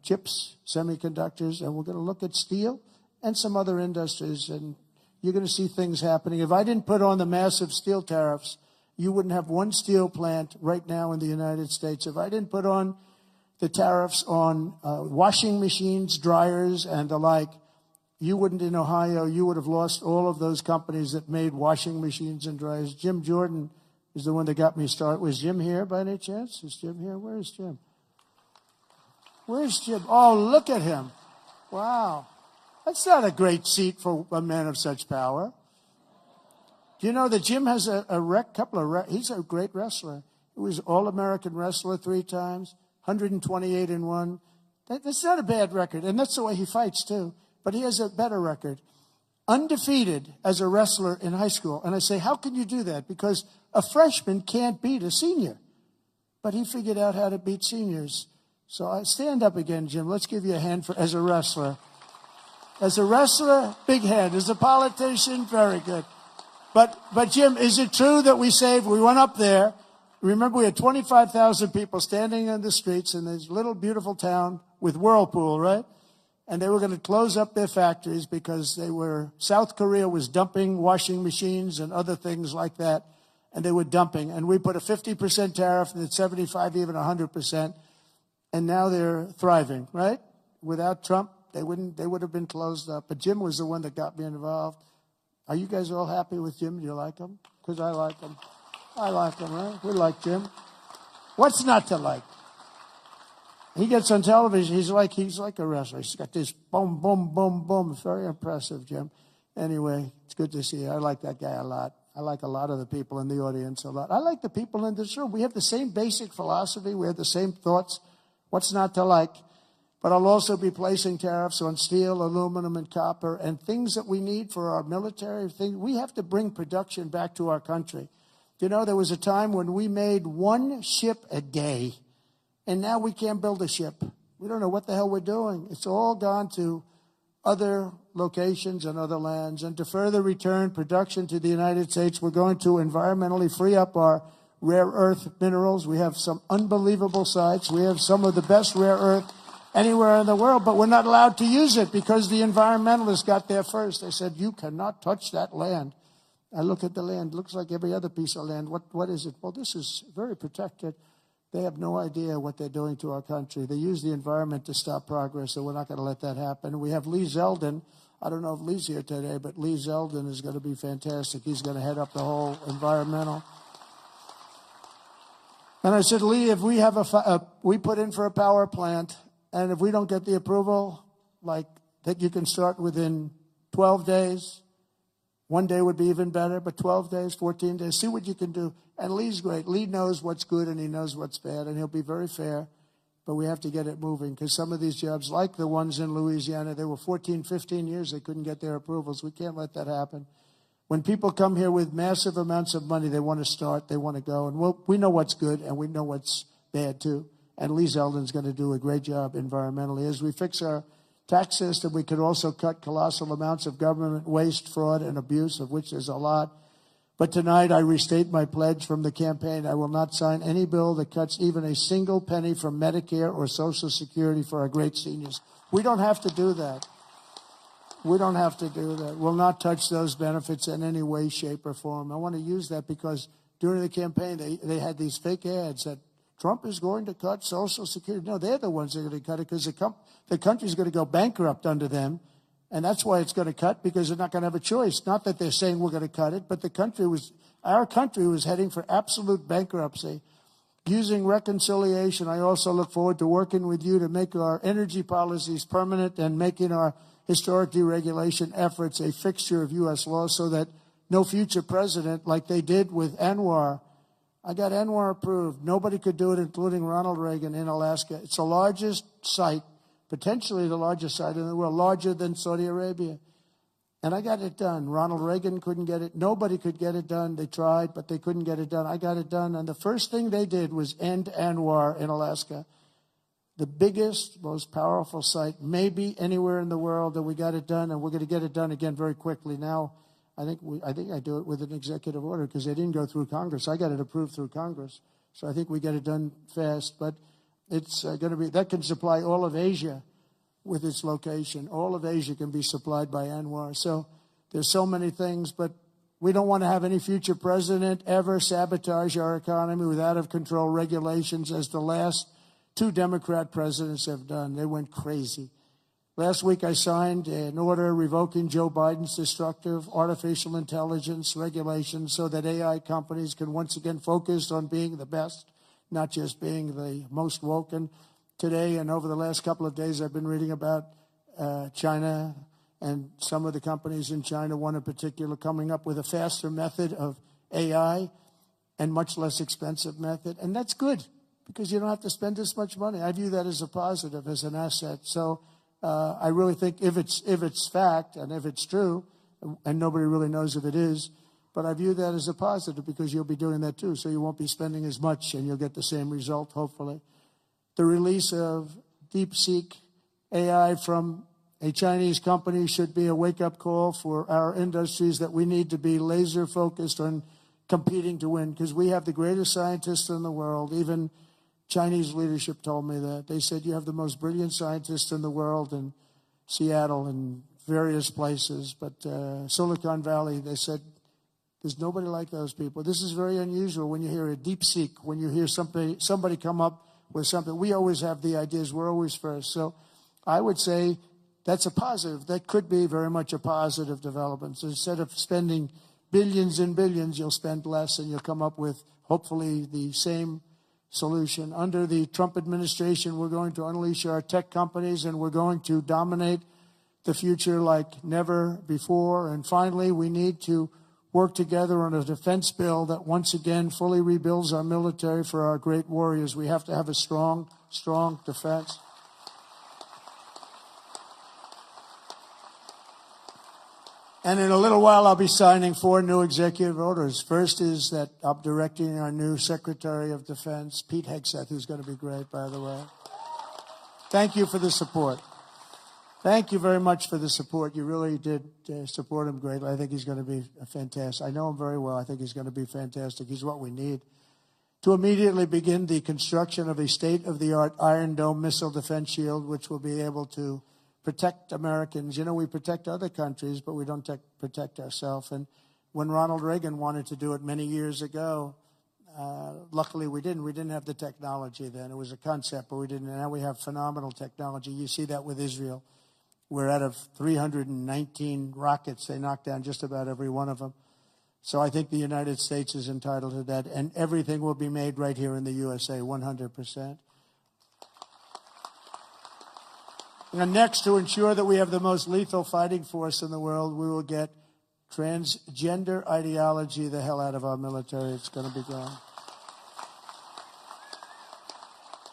chips, semiconductors, and we're going to look at steel and some other industries. And you're going to see things happening. If I didn't put on the massive steel tariffs, you wouldn't have one steel plant right now in the United States. If I didn't put on the tariffs on washing machines, dryers, and the like, you wouldn't in Ohio. You would have lost all of those companies that made washing machines and dryers. Jim Jordan is the one that got me started. Was Jim here by any chance? Is Jim here? Where is Jim? Where's Jim? Oh, look at him. Wow. That's not a great seat for a man of such power. Do you know that Jim has he's a great wrestler. He was All-American wrestler 3 times, 128 and 1. That's not a bad record, and that's the way he fights, too. But he has a better record. Undefeated as a wrestler in high school. And I say, how can you do that? Because a freshman can't beat a senior. But he figured out how to beat seniors. So I stand up again, Jim. Let's give you a hand as a wrestler. As a wrestler, big hand. As a politician, very good. But Jim, is it true that we went up there. Remember, we had 25,000 people standing in the streets in this little beautiful town with Whirlpool, right? And they were going to close up their factories because South Korea was dumping washing machines and other things like that. and they were dumping. And we put a 50% tariff, and then 75, even 100%. And now they're thriving, right? Without Trump, they would have been closed up. But Jim was the one that got me involved. Are you guys all happy with Jim? Do you like him? Because I like him. I like him, right? We like Jim. What's not to like? He gets on television. He's like a wrestler. He's got this boom, boom, boom, boom. It's very impressive, Jim. Anyway, it's good to see you. I like that guy a lot. I like a lot of the people in the audience a lot. I like the people in this room. We have the same basic philosophy. We have the same thoughts. What's not to like? But I'll also be placing tariffs on steel, aluminum, and copper, and things that we need for our military. We have to bring production back to our country. You know, there was a time when we made one ship a day, and now we can't build a ship. We don't know what the hell we're doing. It's all gone to other locations and other lands. And to further return production to the United States, we're going to environmentally free up our rare earth minerals. We have some unbelievable sites. We have some of the best rare earth anywhere in the world, but we're not allowed to use it because the environmentalists got there first. They said, you cannot touch that land. I look at the land. It looks like every other piece of land. What is it? Well, this is very protected. They have no idea what they're doing to our country. They use the environment to stop progress, so we're not going to let that happen. We have Lee Zeldin. I don't know if Lee's here today, but Lee Zeldin is going to be fantastic. He's going to head up the whole environmental. And I said, Lee, if we have we put in for a power plant, and if we don't get the approval, like that you can start within 12 days, one day would be even better, but 12 days, 14 days, see what you can do. And Lee's great. Lee knows what's good and he knows what's bad, and he'll be very fair. But we have to get it moving because some of these jobs, like the ones in Louisiana, they were 14, 15 years. They couldn't get their approvals. We can't let that happen. When people come here with massive amounts of money, they want to start, they want to go. And we know what's good and we know what's bad too. And Lee Zeldin's going to do a great job environmentally. As we fix our tax system, we could also cut colossal amounts of government waste, fraud, and abuse, of which there's a lot. But tonight, I restate my pledge from the campaign. I will not sign any bill that cuts even a single penny from Medicare or Social Security for our great seniors. We don't have to do that. We don't have to do that. We'll not touch those benefits in any way, shape, or form. I want to use that because during the campaign, they had these fake ads that Trump is going to cut Social Security. No, they're the ones that are going to cut it because the country's going to go bankrupt under them. And that's why it's going to cut, because they're not going to have a choice. Not that they're saying we're going to cut it, but our country was heading for absolute bankruptcy. Using reconciliation, I also look forward to working with you to make our energy policies permanent and making our historic deregulation efforts a fixture of U.S. law so that no future president, like they did with Anwar, I got Anwar approved. Nobody could do it, including Ronald Reagan in Alaska. It's the largest site, potentially the largest site in the world, larger than Saudi Arabia. And I got it done. Ronald Reagan couldn't get it. Nobody could get it done. They tried, but they couldn't get it done. I got it done. And the first thing they did was end Anwar in Alaska. The biggest, most powerful site, maybe anywhere in the world, that we got it done. And we're going to get it done again very quickly. Now, I think I do it with an executive order because they didn't go through Congress. I got it approved through Congress. So I think we get it done fast. But it's going to be, that can supply all of Asia with its location. All of Asia can be supplied by Anwar. So there's so many things, but we don't want to have any future president ever sabotage our economy with out-of-control regulations as the last two Democrat presidents have done. They went crazy. Last week I signed an order revoking Joe Biden's destructive artificial intelligence regulations so that AI companies can once again focus on being the best, not just being the most woke. And today and over the last couple of days, I've been reading about China and some of the companies in China, one in particular, coming up with a faster method of AI and much less expensive method. And that's good because you don't have to spend this much money. I view that as a positive, as an asset. So I really think if it's fact and if it's true, and nobody really knows if it is, but I view that as a positive because you'll be doing that too. So you won't be spending as much and you'll get the same result, hopefully. The release of DeepSeek AI from a Chinese company should be a wake-up call for our industries that we need to be laser-focused on competing to win because we have the greatest scientists in the world. Even Chinese leadership told me that. They said, you have the most brilliant scientists in the world in Seattle and various places. But Silicon Valley, they said, There's nobody like those people. This is very unusual when you hear a deep seek, when you hear somebody come up with something. We always have the ideas. We're always first. So I would say that's a positive. That could be very much a positive development. So instead of spending billions and billions, you'll spend less and you'll come up with, hopefully, the same solution. Under the Trump administration, we're going to unleash our tech companies and we're going to dominate the future like never before. And finally, we need to work together on a defense bill that once again fully rebuilds our military for our great warriors. We have to have a strong, strong defense. And in a little while, I'll be signing 4 new executive orders. First is that I'm directing our new Secretary of Defense, Pete Hegseth, who's going to be great, by the way. Thank you for the support. Thank you very much for the support. You really did support him greatly. I think he's going to be fantastic. I know him very well. I think he's going to be fantastic. He's what we need to immediately begin the construction of a state-of-the-art Iron Dome missile defense shield, which will be able to protect Americans. You know, we protect other countries, but we don't protect ourselves. And when Ronald Reagan wanted to do it many years ago, luckily we didn't. We didn't have the technology then. It was a concept, but we didn't. And now we have phenomenal technology. You see that with Israel. We're out of 319 rockets. They knocked down just about every one of them. So I think the United States is entitled to that. And everything will be made right here in the USA, 100%. And next, to ensure that we have the most lethal fighting force in the world, we will get transgender ideology the hell out of our military. It's going to be gone.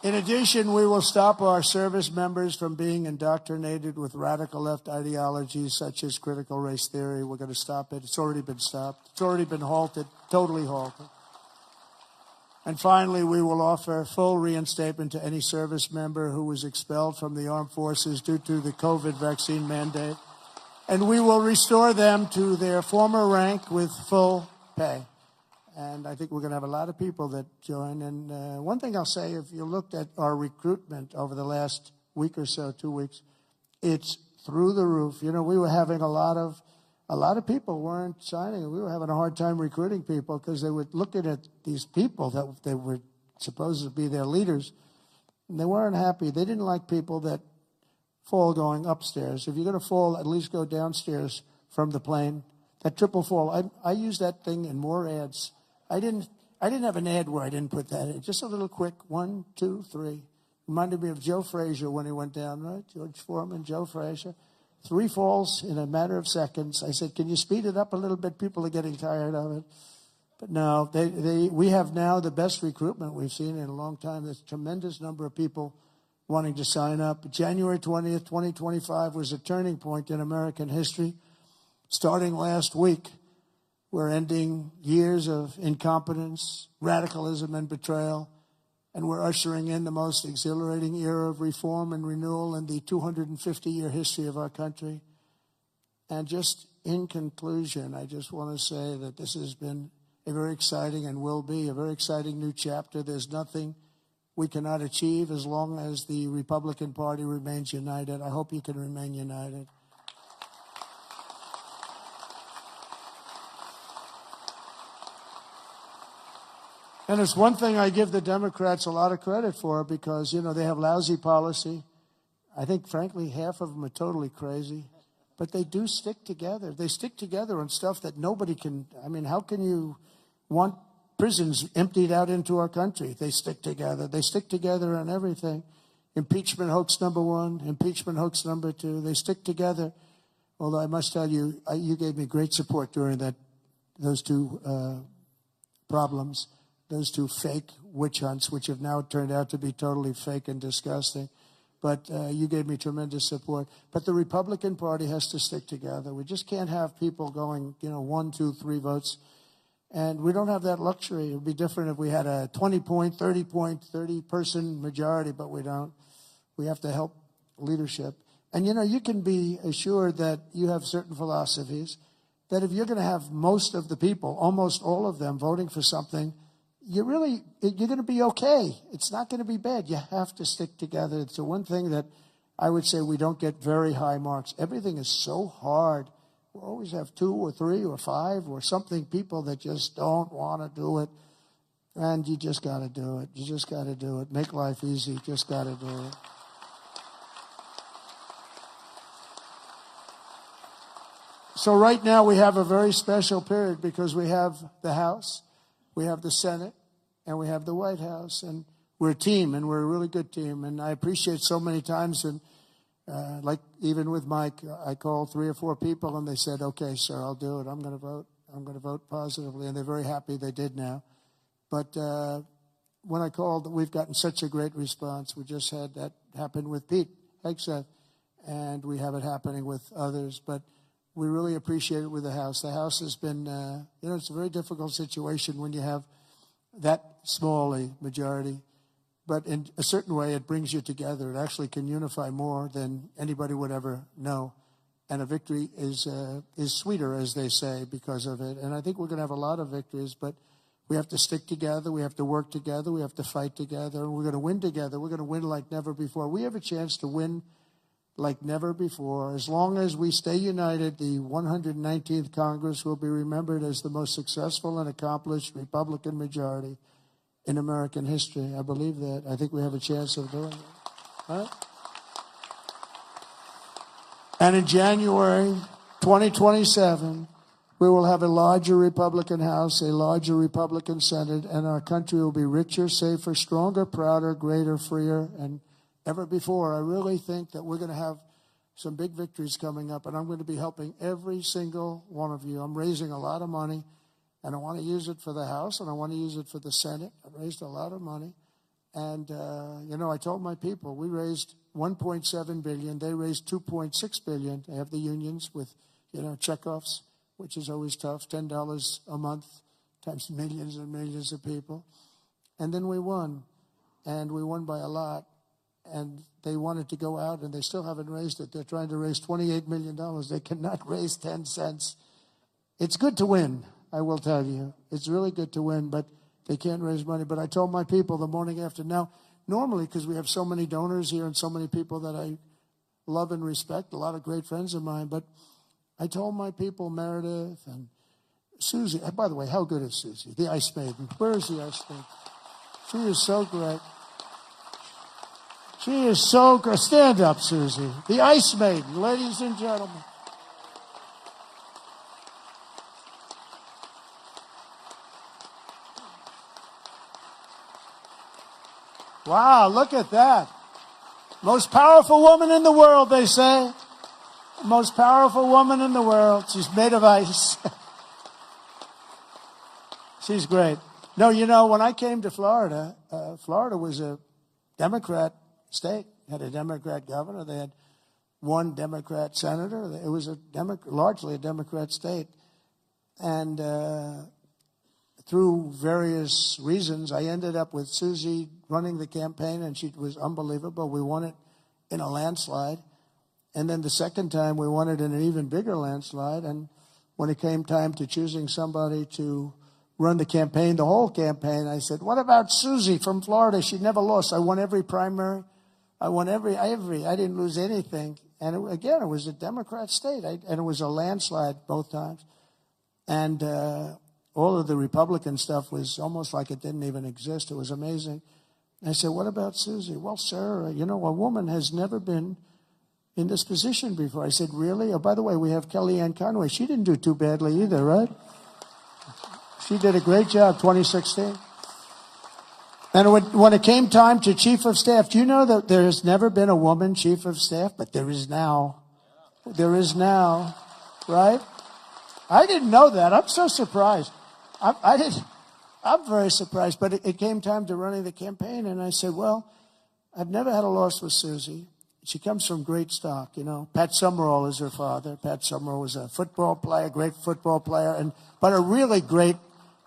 In addition, we will stop our service members from being indoctrinated with radical left ideologies such as critical race theory. We're going to stop it. It's already been stopped. It's already been halted, totally halted. And finally, we will offer full reinstatement to any service member who was expelled from the armed forces due to the COVID vaccine mandate. And we will restore them to their former rank with full pay. And I think we're going to have a lot of people that join. And one thing I'll say, if you looked at our recruitment over the last week or so, 2 weeks, it's through the roof. You know, we were having a lot of people weren't signing. We were having a hard time recruiting people because they were looking at these people that they were supposed to be their leaders, and they weren't happy. They didn't like people that fall going upstairs. If you're going to fall, at least go downstairs from the plane. That triple fall. I used that thing in more ads. I didn't have an ad where I didn't put that in. Just a little quick 1, 2, 3. Reminded me of Joe Frazier when he went down, right? George Foreman, Joe Frazier. 3 falls in a matter of seconds. I said, can you speed it up a little bit? People are getting tired of it. But no, we have now the best recruitment we've seen in a long time. There's a tremendous number of people wanting to sign up. January 20th, 2025 was a turning point in American history. Starting last week, we're ending years of incompetence, radicalism, and betrayal. And we're ushering in the most exhilarating era of reform and renewal in the 250-year history of our country. And just in conclusion, I just want to say that this has been a very exciting and will be a very exciting new chapter. There's nothing we cannot achieve as long as the Republican Party remains united. I hope you can remain united. And it's one thing I give the Democrats a lot of credit for because, you know, they have lousy policy. I think, frankly, half of them are totally crazy. But they do stick together. They stick together on stuff that nobody can. I mean, how can you want prisons emptied out into our country? They stick together. They stick together on everything. Impeachment hoax number 1, impeachment hoax number 2. They stick together. Although I must tell you, you gave me great support during those 2 problems. Those 2 fake witch hunts, which have now turned out to be totally fake and disgusting. But you gave me tremendous support. But the Republican Party has to stick together. We just can't have people going, 1, 2, 3 votes. And we don't have that luxury. It would be different if we had a 20-point, 30-point, 30-person majority, but we don't. We have to help leadership. And, you can be assured that you have certain philosophies, that if you're going to have most of the people, almost all of them, voting for something, you're going to be okay. It's not going to be bad. You have to stick together. It's the one thing that I would say we don't get very high marks. Everything is so hard We'll always have 2 or 3 or 5 or something, people that just don't want to do it. And you just got to do it. You just got to do it. Make life easy. Just got to do it. So right now we have a very special period because we have the House, we have the Senate, and we have the White House. And we're a team, and we're a really good team. And I appreciate so many times, and like even with Mike, I called 3 or 4 people, and they said, okay, sir, I'll do it. I'm going to vote. I'm going to vote positively. And they're very happy they did now. But when I called, we've gotten such a great response. We just had that happen with Pete Hegseth, and we have it happening with others. But we really appreciate it with the House. The House has been, it's a very difficult situation when you have that small a majority. But in a certain way, it brings you together. It actually can unify more than anybody would ever know. And a victory is sweeter, as they say, because of it. And I think we're going to have a lot of victories, but we have to stick together. We have to work together. We have to fight together. And we're going to win together. We're going to win like never before. We have a chance to win like never before. As long as we stay united, the 119th Congress will be remembered as the most successful and accomplished Republican majority in American history. I believe that. I think we have a chance of doing it. Right? And in January 2027, we will have a larger Republican House, a larger Republican Senate, and our country will be richer, safer, stronger, prouder, greater, freer, and ever before. I really think that we're going to have some big victories coming up, and I'm going to be helping every single one of you. I'm raising a lot of money, and I want to use it for the House, and I want to use it for the Senate. I've raised a lot of money, and, I told my people, we raised $1.7 billion. They raised $2.6 billion. They have the unions with, checkoffs, which is always tough, $10 a month times millions and millions of people. And then we won, and we won by a lot. And they wanted to go out, and they still haven't raised it. They're trying to raise $28 million. They cannot raise 10 cents. It's good to win, I will tell you. It's really good to win, but they can't raise money. But I told my people the morning after. Now, normally, because we have so many donors here and so many people that I love and respect, a lot of great friends of mine, but I told my people, Meredith and Susie, by the way, how good is Susie? The Ice Maiden. Where is the Ice Maiden? She is so great. She is so good. Stand up, Susie. The Ice Maiden, ladies and gentlemen. Wow, look at that. Most powerful woman in the world, they say. Most powerful woman in the world. She's made of ice. She's great. No, when I came to Florida, Florida was a Democrat state. Had a Democrat governor. They had one Democrat senator. It was largely a Democrat state. And through various reasons, I ended up with Susie running the campaign, and she was unbelievable. We won it in a landslide. And then the second time, we won it in an even bigger landslide. And when it came time to choosing somebody to run the campaign, the whole campaign, I said, what about Susie from Florida? She never lost. I won every primary. I won every. I didn't lose anything. And it was a Democrat state. And it was a landslide both times. And all of the Republican stuff was almost like it didn't even exist. It was amazing. I said, what about Susie? Well, sir, a woman has never been in this position before. I said, really? Oh, by the way, we have Kellyanne Conway. She didn't do too badly either, right? She did a great job, 2016. And when it came time to chief of staff, do you know that there has never been a woman chief of staff? But there is now. There is now, right? I didn't know that. I'm so surprised. I'm very surprised. But it came time to running the campaign, and I said, well, I've never had a loss with Susie. She comes from great stock, Pat Summerall is her father. Pat Summerall was a football player, great football player, but a really great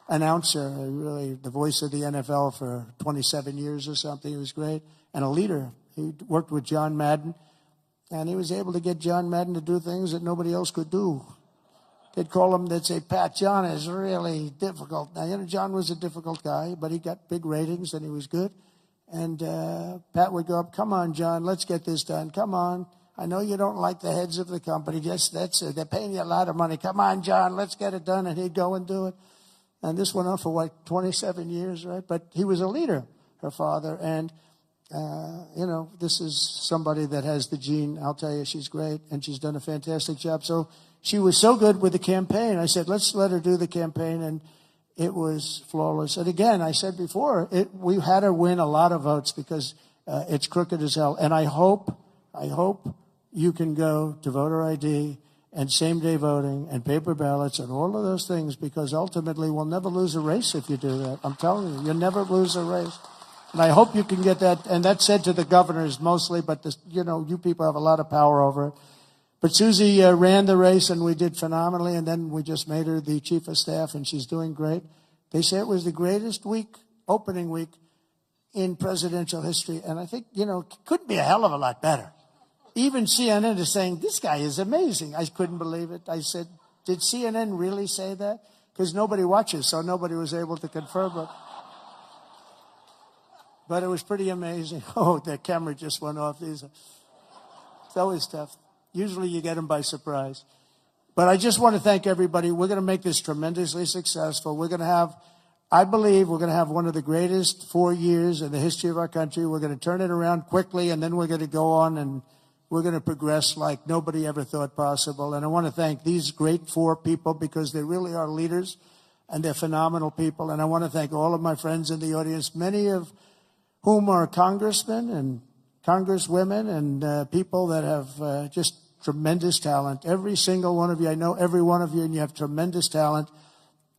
announcer, really the voice of the NFL for 27 years or something. He was great. And a leader. He worked with John Madden, and he was able to get John Madden to do things that nobody else could do. They'd say, Pat, John is really difficult. Now, John was a difficult guy, but he got big ratings, and he was good. And Pat would go up, come on, John, let's get this done. Come on. I know you don't like the heads of the company. Yes, that's it. They're paying you a lot of money. Come on, John, let's get it done. And he'd go and do it. And this went on for, what, 27 years, right? But he was a leader, her father. And, this is somebody that has the gene. I'll tell you, she's great. And she's done a fantastic job. So she was so good with the campaign. I said, let's let her do the campaign. And it was flawless. And again, I said before, we had her win a lot of votes because it's crooked as hell. And I hope you can go to voter ID and same-day voting and paper ballots and all of those things, because ultimately we'll never lose a race if you do that. I'm telling you, you'll never lose a race. And I hope you can get that. And that's said to the governors mostly, but you people have a lot of power over it. But Susie ran the race, and we did phenomenally. And then we just made her the chief of staff, and she's doing great. They say it was the greatest opening week in presidential history. And I think, it couldn't be a hell of a lot better. Even CNN is saying, this guy is amazing. I couldn't believe it. I said, did CNN really say that? Because nobody watches, so nobody was able to confirm it. But it was pretty amazing. Oh, the camera just went off. It's always tough. Usually you get them by surprise. But I just want to thank everybody. We're going to make this tremendously successful. I believe we're going to have one of the greatest 4 years in the history of our country. We're going to turn it around quickly, and then we're going to go on and we're going to progress like nobody ever thought possible. And I want to thank these great 4 people, because they really are leaders and they're phenomenal people. And I want to thank all of my friends in the audience, many of whom are congressmen and congresswomen and people that have just tremendous talent. Every single one of you, I know every one of you, and you have tremendous talent.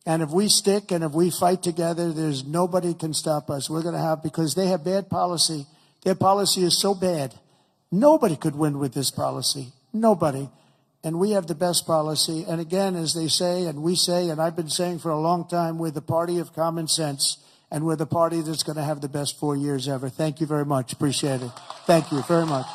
And if we stick and if we fight together, there's nobody can stop us. We're going to have, because they have bad policy. Their policy is so bad. Nobody could win with this policy. Nobody. And we have the best policy. And again, as they say, and we say, and I've been saying for a long time, we're the party of common sense. And we're the party that's going to have the best 4 years ever. Thank you very much. Appreciate it. Thank you very much.